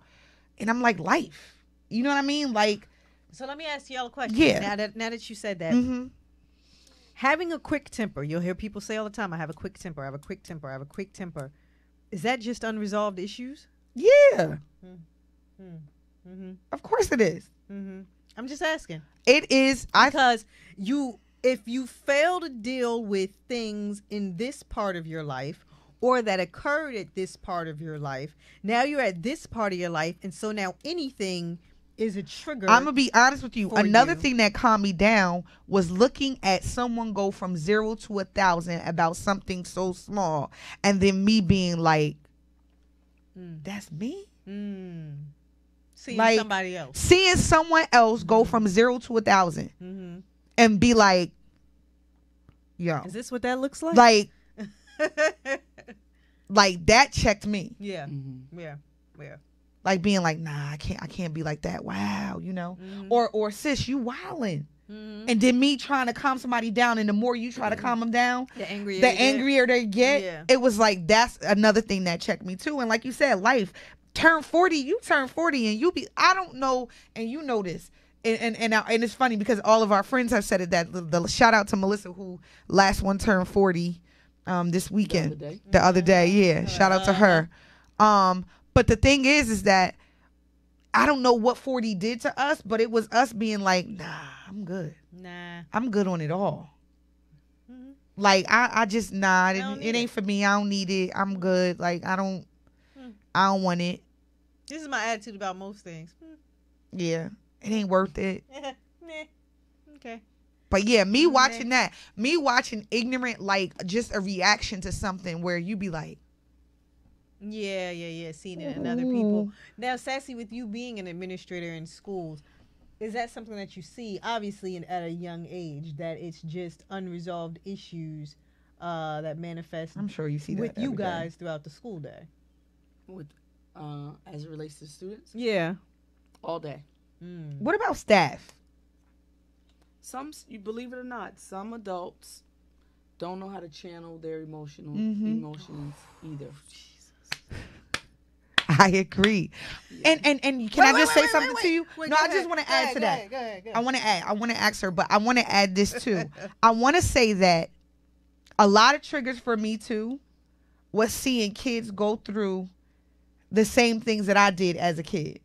And I'm like, life. You know what I mean? Like. So let me ask y'all a question. Yeah. Now that you said that, having a quick temper, you'll hear people say all the time, "I have a quick temper. I have a quick temper. I have a quick temper." Is that just unresolved issues? Yeah. Of course it is. I'm just asking. It is. Because if you fail to deal with things in this part of your life or that occurred at this part of your life, now you're at this part of your life, and so now anything is a trigger. I'm gonna be honest with you. Another thing that calmed me down was looking at someone go from 0 to 1,000 about something so small, and then me being like, "That's me." Seeing like, somebody else, seeing someone else go from 0 to 1,000, and be like, "Yo, is this what that looks like?" Like that checked me. Yeah. Yeah. Like being like, nah, I can't be like that. Wow, or sis, you wildin'. And then me trying to calm somebody down, and the more you try to calm them down, the angrier they get. Yeah. It was like, that's another thing that checked me too. And like you said, life, you turn 40 and I don't know, and you know this. And it's funny because all of our friends have said it, that the shout out to Melissa, who last one turned 40 this weekend. The other day, yeah. Shout out to her. But the thing is that I don't know what 40 did to us, but it was us being like, nah, I'm good. I'm good on it all. Like I just it ain't for me. I don't need it. I'm good. Like I don't want it. This is my attitude about most things. Yeah, it ain't worth it. Okay. But yeah, me watching ignorant, like just a reaction to something where you be like, Yeah. Seeing it in other people. Now, Sassy, with you being an administrator in schools, is that something that you see, obviously, at a young age, that it's just unresolved issues that manifest? I'm sure you see that with you every guys day. throughout the school day. With as it relates to students? Yeah. All day. What about staff? You believe it or not, some adults don't know how to channel their emotions either. I agree. Yeah. And can I just say something to you? No, I just want to add to that. Go ahead. I want to ask her, but I want to add this too. I want to say that a lot of triggers for me too was seeing kids go through the same things that I did as a kid.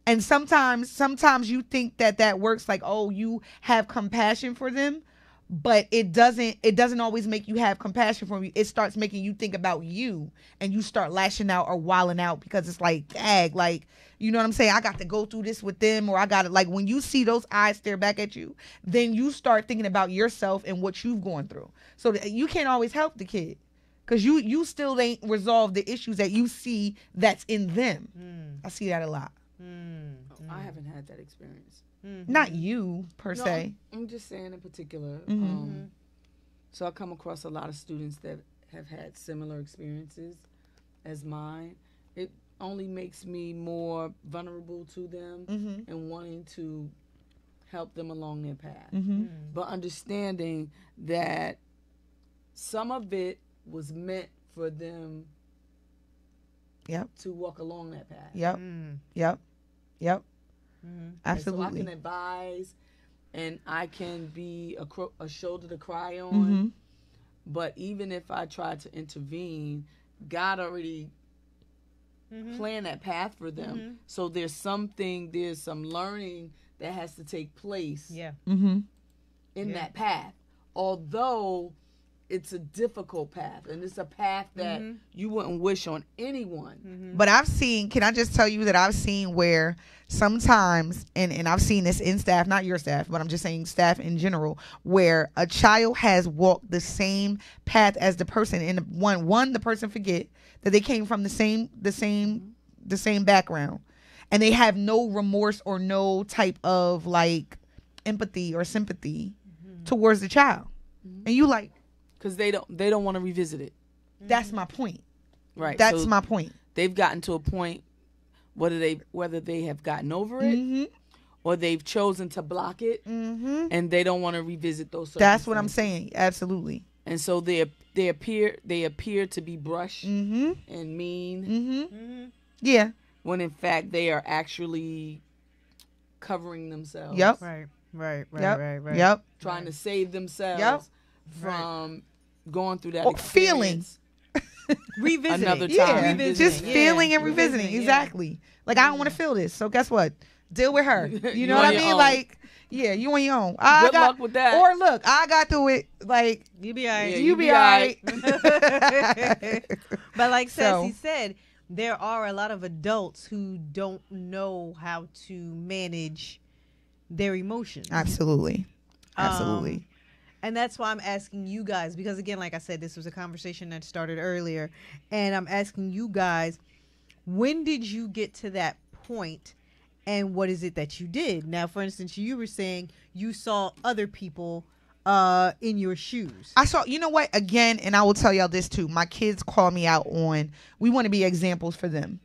And sometimes you think that works, like, oh, you have compassion for them, but it doesn't always make you have compassion for you. It starts making you think about you, and you start lashing out or wilding out because it's like, dang, like, you know what I'm saying? I got to go through this with them, or I got to, like, when you see those eyes stare back at you, then you start thinking about yourself and what you've gone through. So you can't always help the kid because you still ain't resolved the issues that you see that's in them. I see that a lot. I haven't had that experience. Not you per se. I'm just saying in particular. So I come across a lot of students that have had similar experiences as mine. It only makes me more vulnerable to them and wanting to help them along their path. But understanding that some of it was meant for them to walk along that path. Yep. Absolutely. So I can advise and I can be a shoulder to cry on. But even if I try to intervene, God already planned that path for them. So there's some learning that has to take place in that path. Although it's a difficult path, and it's a path that you wouldn't wish on anyone. But can I just tell you that I've seen where sometimes, and I've seen this in staff, not your staff, but I'm just saying staff in general, where a child has walked the same path as the person, and the person forget that they came from the same background, and they have no remorse or no type of like empathy or sympathy towards the child, and you like, because they don't want to revisit it. That's my point. Right. That's my point. They've gotten to a point, whether they have gotten over it or they've chosen to block it, and they don't want to revisit those circumstances. That's what I'm saying. Absolutely. And so they appear to be brash and mean. Yeah. When in fact they are actually covering themselves. Yep. Right. Yep. Trying to save themselves from going through that experience. Revisiting. Another time. Yeah, Revisiting. just Yeah. feeling and revisiting. Revisiting, yeah. Exactly. Like, I don't want to feel this. So guess what? Deal with her. You You know what I on your mean? own. Like, yeah, you on your own. Good luck with that. Or look, I got through it. Like, You be all right. Yeah, you be all right. But like So- Sassy said, there are a lot of adults who don't know how to manage their emotions. Absolutely. Absolutely. And that's why I'm asking you guys, because again, like I said, this was a conversation that started earlier, and I'm asking you guys, when did you get to that point, and what is it that you did? Now, for instance, you were saying you saw other people in your shoes. I saw, you know what, again, and I will tell y'all this too. My kids call me out on, we want to be examples for them.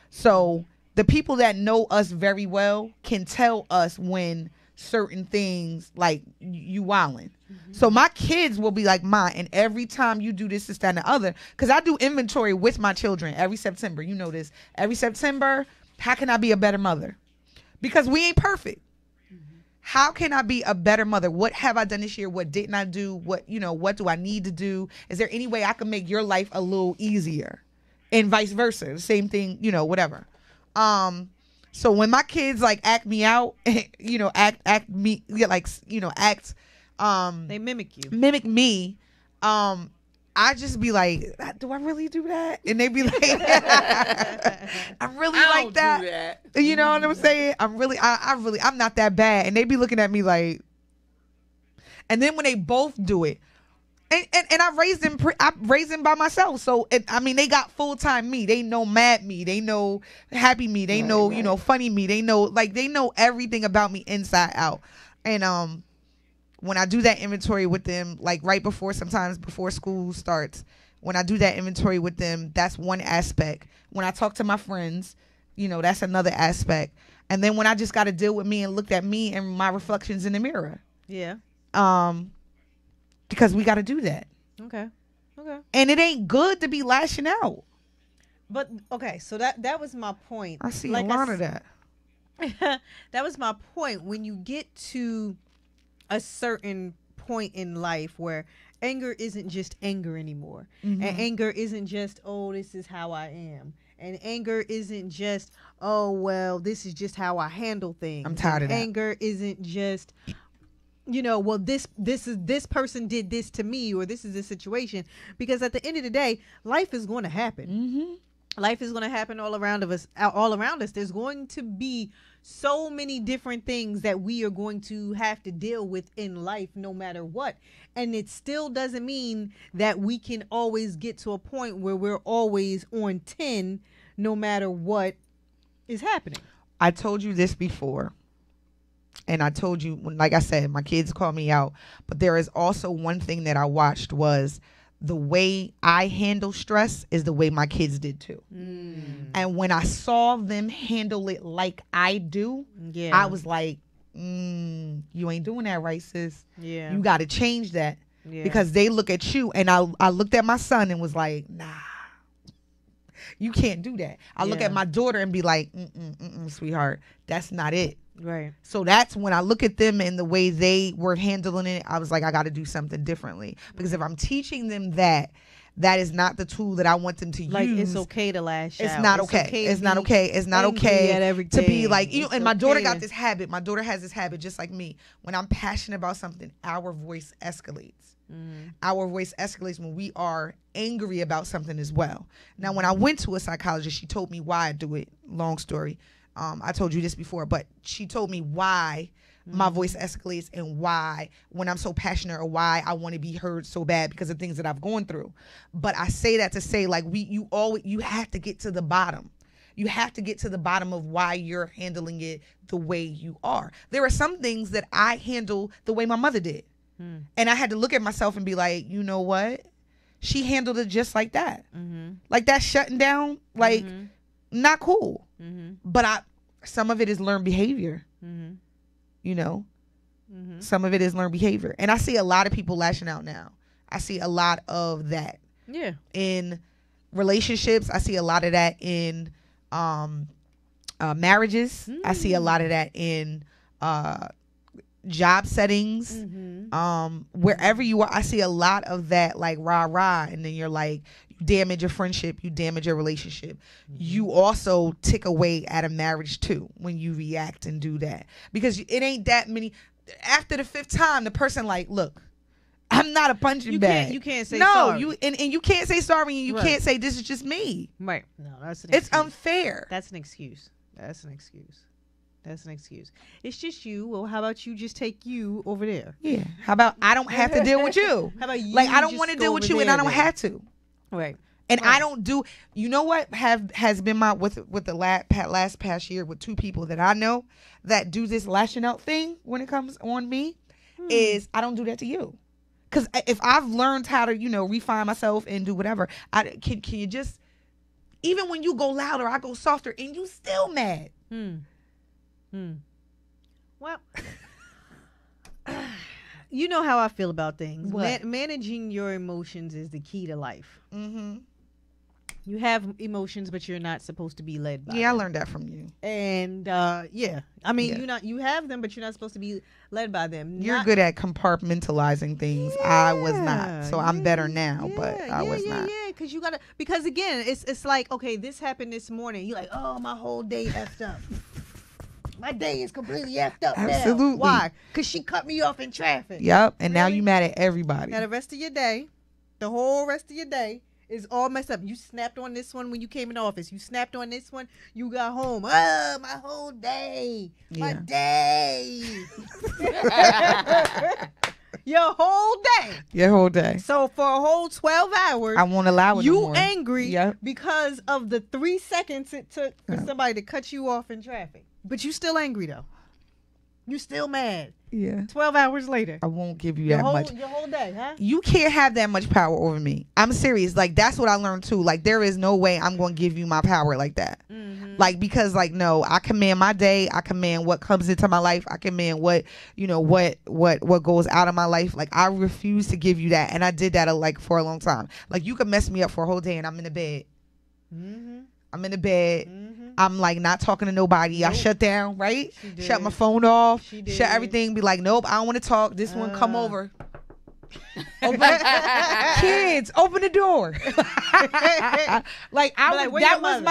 So the people that know us very well can tell us when certain things, like, you wildin'. So my kids will be like, Ma, and every time you do this, that, and the other, because I do inventory with my children every September. You know this. Every September, how can I be a better mother? Because we ain't perfect. How can I be a better mother? What have I done this year? What didn't I do? What do I need to do? Is there any way I can make your life a little easier? And vice versa. The same thing, whatever. So when my kids like act me out, act me, act, They mimic you. mimic me, I just be like, do I really do that? And they be like, I'm really I like don't do that. You know what I'm saying? I'm not that bad. And they be looking at me like, and then when they both do it, and I raised them by myself. So they got full time me. They know mad me. They know happy me. They know funny me. They know everything about me inside out. And when I do that inventory with them, like sometimes before school starts, when I do that inventory with them, that's one aspect. When I talk to my friends, that's another aspect. And then when I just got to deal with me and look at me and my reflections in the mirror. Yeah. Because we got to do that. Okay. And it ain't good to be lashing out. But okay, so that was my point. I see a lot of that. That was my point. When you get to a certain point in life where anger isn't just anger anymore, and anger isn't just, oh, this is how I am, and anger isn't just, oh, well, this is just how I handle things. I'm tired of that. Anger isn't just, well, this person did this to me, or this is the situation, because at the end of the day, life is going to happen. Life is going to happen all around us. There's going to be so many different things that we are going to have to deal with in life, no matter what. And it still doesn't mean that we can always get to a point where we're always on 10, no matter what is happening. I told you this before. And I told you, like I said, my kids call me out. But there is also one thing that I watched was the way I handle stress is the way my kids did too. And when I saw them handle it like I do, I was like, you ain't doing that right, sis. Yeah. You got to change that. Yeah. Because they look at you, and I looked at my son and was like, nah, you can't do that. I look at my daughter and be like, sweetheart, that's not it. Right. So that's when I look at them and the way they were handling it, I was like, I got to do something differently. Because if I'm teaching them that is not the tool that I want them to Like, use. it's okay to lash out. It's not okay. It's not okay. It's not okay to be like, and my daughter got this habit. My daughter has this habit just like me. When I'm passionate about something, our voice escalates. Our voice escalates when we are angry about something as well. Now, when I went to a psychologist, she told me why I do it. Long story. I told you this before, but she told me why my voice escalates and why when I'm so passionate, or why I want to be heard so bad because of things that I've gone through. But I say that to say, like, you have to get to the bottom. You have to get to the bottom of why you're handling it the way you are. There are some things that I handle the way my mother did. And I had to look at myself and be like, you know what? She handled it just like that. Like that shutting down, like not cool. But some of it is learned behavior. Some of it is learned behavior. And I see a lot of people lashing out now. I see a lot of that. Yeah. In relationships. I see a lot of that in marriages. I see a lot of that in job settings. Wherever you are, I see a lot of that, like rah rah, and then you're like, you damage a friendship, you damage a relationship. You also tick away at a marriage too when you react and do that, because it ain't that many. After the 5th time, the person like, look, I'm not a punching bag. You can't say no, sorry. and you can't say sorry, and you Right. can't say this is just me. Right. No, that's an It's excuse. unfair. That's an excuse. That's an excuse. That's an excuse. It's just you. Well, how about you just take you over there? Yeah. How about I don't have to deal with you? How about you Like, I don't just want to go deal with over you, and there I don't then? have to. Right. And Right. I don't do. You know what has been my with the last past year with 2 people that I know that do this lashing out thing when it comes on me is I don't do that to you. Because if I've learned how to refine myself and do whatever, can you just, even when you go louder, I go softer, and you still mad. Well, you know how I feel about things. What? Managing your emotions is the key to life. Mm-hmm. You have emotions, but you're not supposed to be led by Yeah, I them. learned that from you. And yeah, I mean, Yeah. you have them, but you're not supposed to be led by them. You're good at compartmentalizing things. I was not, so I'm better now, but I was not. Yeah, because again, it's like, okay, this happened this morning. You're like, oh, my whole day effed up. My day is completely effed up now. Absolutely. Why? Because she cut me off in traffic. Yep, and now you mad at everybody. Now the rest of your day, the whole rest of your day is all messed up. You snapped on this one when you came in the office. You snapped on this one. You got home. Oh, my whole day. My day. Your whole day. Your whole day. So for a whole 12 hours, I won't allow it no you more. angry because of the 3 seconds it took for somebody to cut you off in traffic. But you still angry though. You still mad. Yeah. 12 hours later. I won't give you Your that whole, much. Your whole day, huh? You can't have that much power over me. I'm serious. Like, that's what I learned too. Like, there is no way I'm going to give you my power like that. Mm-hmm. Like, because like, no, I command my day. I command what comes into my life. I command what goes out of my life. Like, I refuse to give you that. And I did that for a long time. Like, you could mess me up for a whole day and I'm in the bed. Mm-hmm. I'm in the bed. Mm-hmm. I'm like not talking to nobody. Nope. I shut down, right? She did. Shut my phone off. She did. Shut everything. Be like, nope, I don't want to talk. This one, come over. Kids, open the door. Like, where your mother?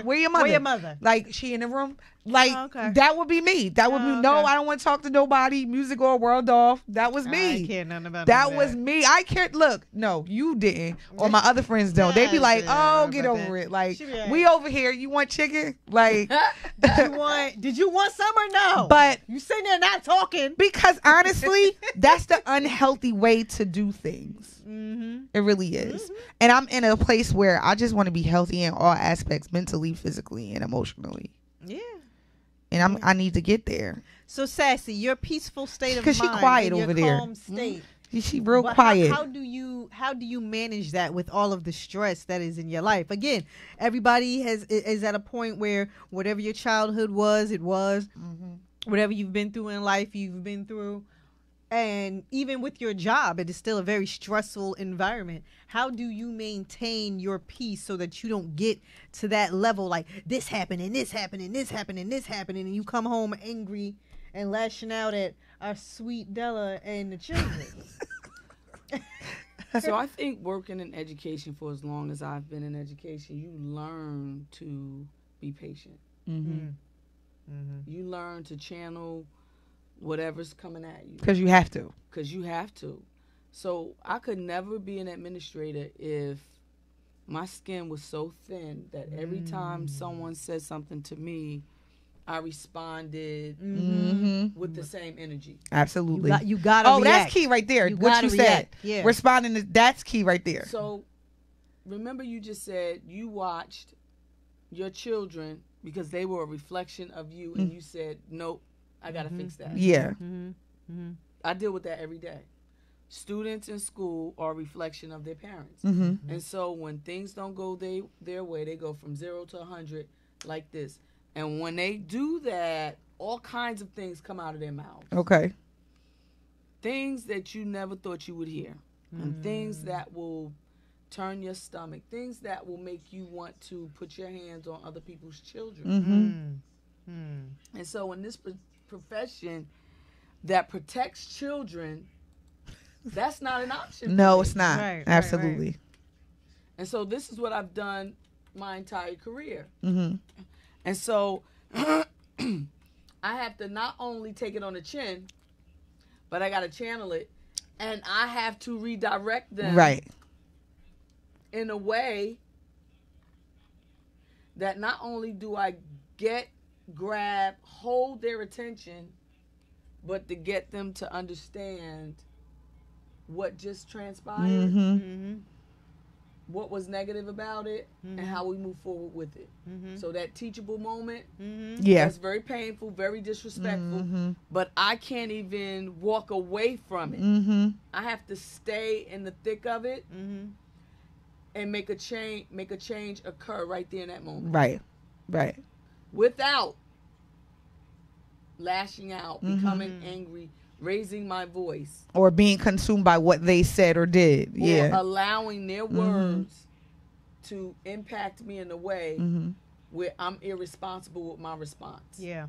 where your mother? Where your mother? Like, she in the room. Like, Oh, okay. that would be me. That would be, Oh, no, okay. I don't want to talk to nobody. Music or world off. That was me. I care nothing about That none of was me. I cared. Look, no, you didn't. Or my other friends don't. They be like, oh, get over it. Like, She be like- we over here. You want chicken? Like, Did you want some or no? But you sitting there not talking. because honestly, that's the unhealthy way to do things. Mm-hmm. It really is. And I'm in a place where I just want to be healthy in all aspects, mentally, physically, and emotionally. Yeah. And I need to get there. So Sassy, your peaceful state of mind, Because she quiet and over your there. calm state. She real But quiet. How do you manage that with all of the stress that is in your life? Again, everybody is at a point where whatever your childhood was, it was. Whatever you've been through in life, you've been through. And even with your job, it is still a very stressful environment. How do you maintain your peace so that you don't get to that level like this happened and this happened and this happened and this happened and you come home angry and lashing out at our sweet Della and the children? So I think working in education for as long as I've been in education, you learn to be patient. Mm-hmm. You learn to channel whatever's coming at you. Because you have to. Because you have to. So I could never be an administrator if my skin was so thin that every time someone said something to me, I responded with the same energy. Absolutely. You gotta Oh, react. that's key right there. You What gotta you said. react. Yeah. Responding, that's key right there. So remember you just said you watched your children because they were a reflection of you and you said, nope, I got to fix that. Yeah. I deal with that every day. Students in school are a reflection of their parents. And so when things don't go their way, they go from 0 to 100 like this. And when they do that, all kinds of things come out of their mouths. Okay. Things that you never thought you would hear. And things that will turn your stomach. Things that will make you want to put your hands on other people's children. And so in this profession that protects children, that's not an option. No, for it's me. not. Absolutely. And so this is what I've done my entire career. Mm-hmm. And so I have to not only take it on the chin, but I got to channel it, and I have to redirect them Right. in a way that not only do I grab, hold their attention, but to get them to understand what just transpired, Mm-hmm. what was negative about it, and how we move forward with it. So that teachable moment, Yeah. that's very painful, very disrespectful, but I can't even walk away from it. Mm-hmm. I have to stay in the thick of it and make a change occur right there in that moment. Right. Right. Without lashing out, becoming angry, raising my voice, Or being consumed by what they said or did. or Yeah. allowing their words to impact me in a way where I'm irresponsible with my response. Yeah.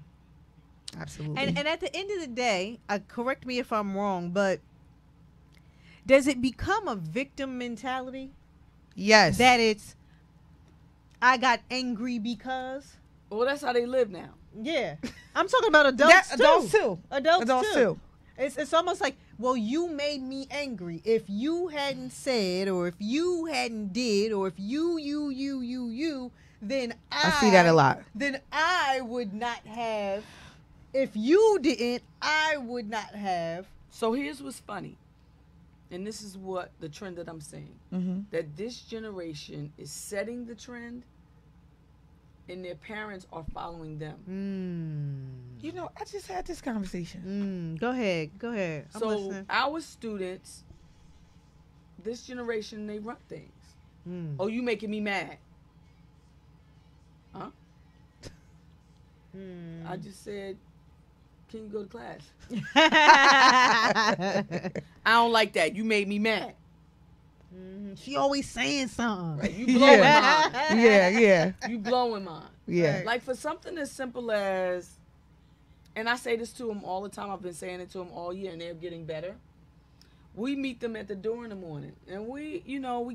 Absolutely. And at the end of the day, correct me if I'm wrong, but does it become a victim mentality? Yes. That it's, I got angry because? Well, that's how they live now. Yeah. I'm talking about adults too. Adults too. It's almost like, well, you made me angry. If you hadn't said, or if you hadn't did, or if you, then I see that a lot. Then I would not have. If you didn't, I would not have. So here's what's funny. And this is what the trend that I'm seeing. That this generation is setting the trend, and their parents are following them. You know, I just had this conversation. Go ahead. I'm So listening. our students, this generation, they run things. Oh, you making me mad. Huh? I just said, can you go to class? I don't like that. You made me mad. She always saying something. Right? You blowing mine. Yeah. You blowing mine. Yeah. Like for something as simple as, and I say this to them all the time, I've been saying it to them all year, and they're getting better. We meet them at the door in the morning, and we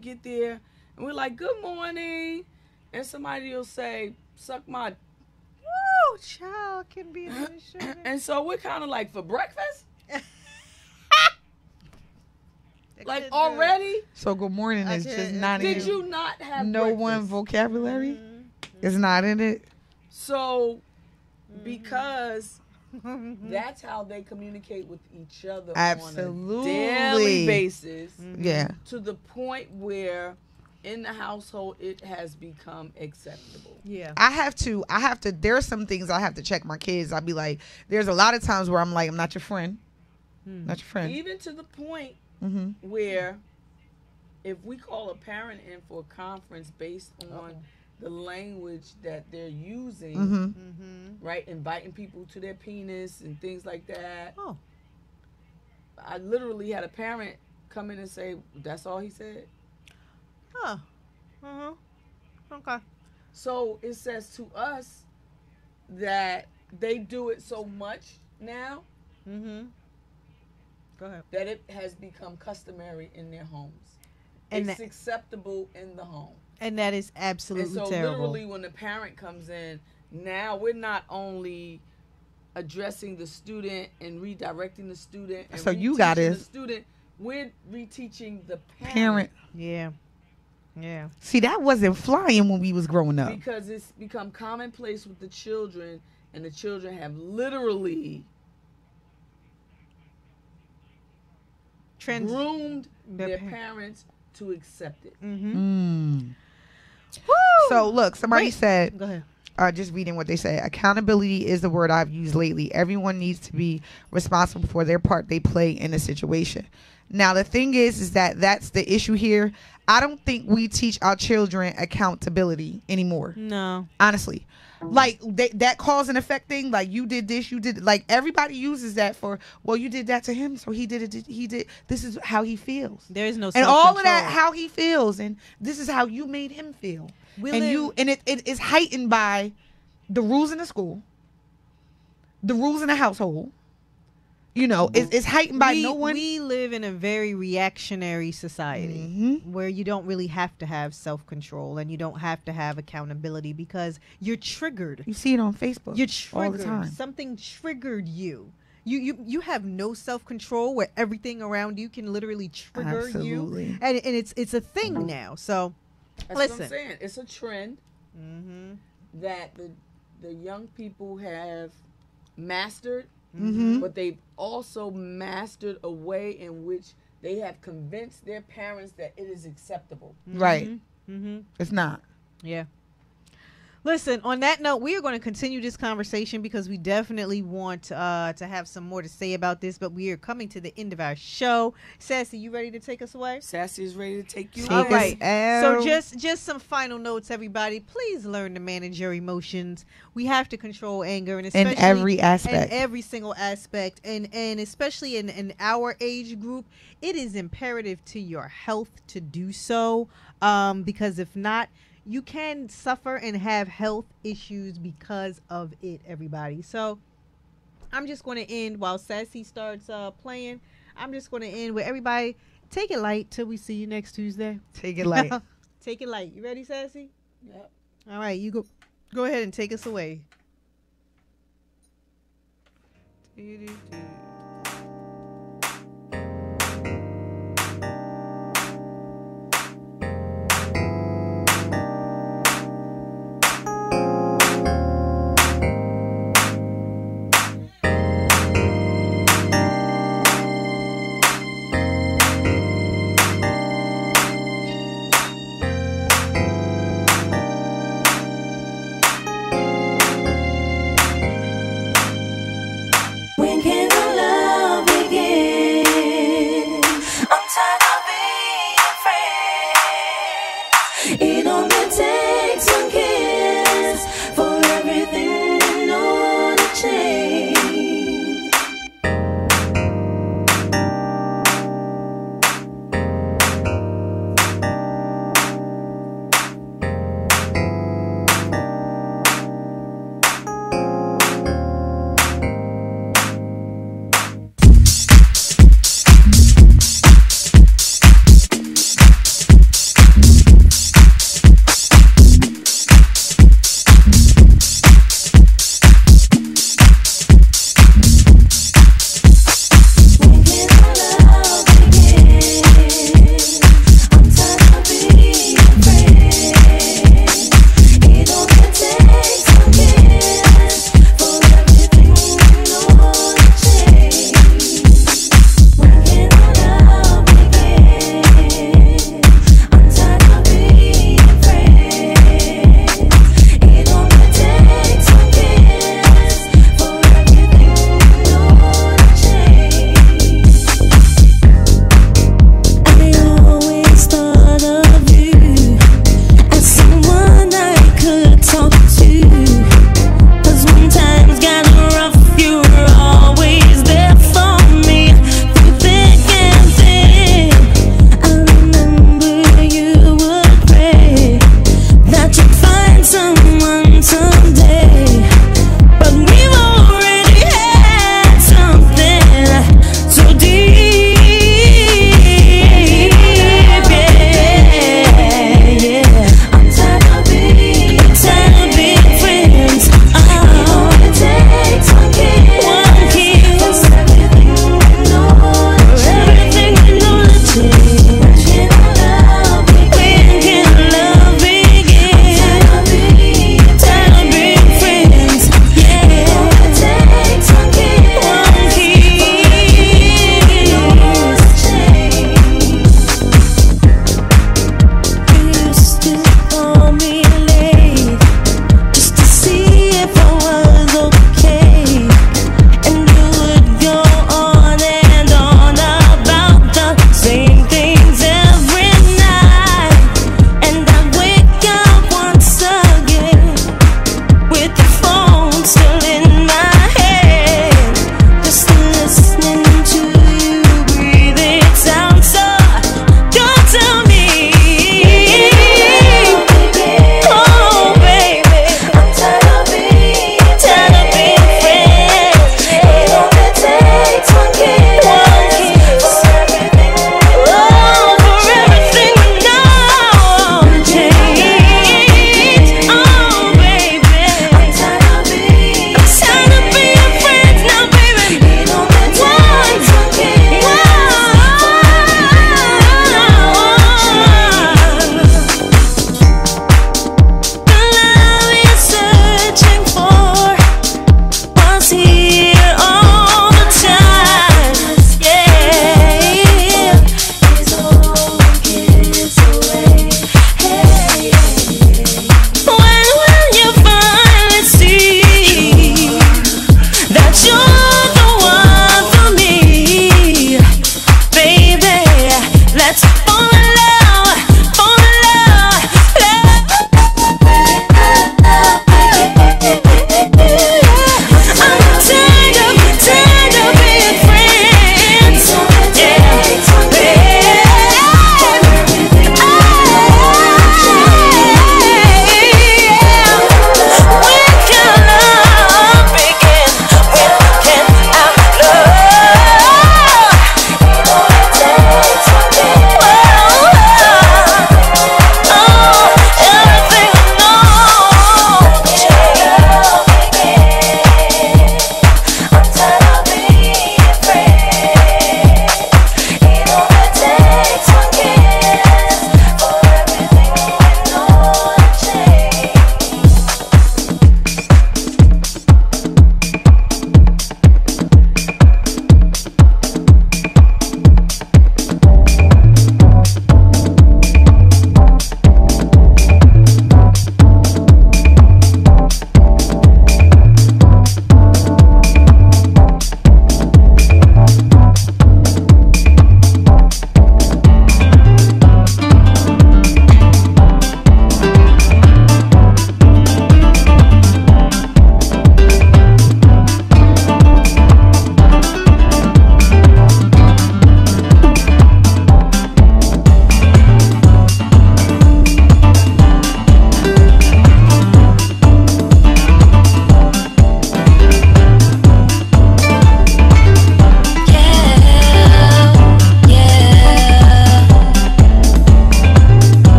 get there, and we're like, good morning. And somebody will say, suck my... Woo, child can be a And so we're kind of like, for breakfast? Like already? So good morning is just not in Did you not have no breakfast? one vocabulary? It's not in it. So because that's how they communicate with each other Absolutely. on a daily basis. Yeah. To the point where in the household it has become acceptable. Yeah. I have to there's some things I have to check my kids. I'll be like, there's a lot of times where I'm like, I'm not your friend. Not your friend. Even to the point where if we call a parent in for a conference based on the language that they're using, right, inviting people to their penis and things like that. Oh. I literally had a parent come in and say, that's all he said. Huh. Okay. So it says to us that they do it so much now Go ahead. that it has become customary in their homes. And it's acceptable in the home. And that is absolutely And so terrible. literally when the parent comes in, now we're not only addressing the student and redirecting the student and So you got reteaching it. the student, we're reteaching the Parent. Yeah. See, that wasn't flying when we was growing up. Because it's become commonplace with the children, and the children have literally groomed their parents to accept it. So look, somebody said, Go ahead. Just reading what they say. Accountability is the word I've used lately. Everyone needs to be responsible for their part they play in a situation. Now, the thing is that that's the issue here. I don't think we teach our children accountability anymore. No. Honestly. Like, that cause and effect thing, like, you did this, you did, like, everybody uses that for, well, you did that to him, so he did it, this is how he feels. There is no and all of that, self-control. how he feels, and this is how you made him feel. We And live- it is heightened by the rules in the school, the rules in the household, it's heightened by no one. We live in a very reactionary society where you don't really have to have self-control and you don't have to have accountability because you're triggered. You see it on Facebook. You're triggered. All the time. Something triggered you. You have no self-control where everything around you can literally trigger you. And it's a thing now. So that's listen. what I'm saying. It's a trend that the young people have mastered. But they've also mastered a way in which they have convinced their parents that it is acceptable. Right. It's not. Yeah. Listen, on that note, we are going to continue this conversation because we definitely want to have some more to say about this, but we are coming to the end of our show. Sassy, you ready to take us away? Sassy is ready to take you All away. right. So just some final notes, everybody. Please learn to manage your emotions. We have to control anger, and especially in every aspect. In every single aspect, and especially in our age group, it is imperative to your health to do so, because if not, you can suffer and have health issues because of it, everybody. So I'm just going to end while Sassy starts playing. I'm just going to end with everybody. Take it light till we see you next Tuesday. Take it light. Take it light. You ready, Sassy? Yep. All right, you go ahead and take us away.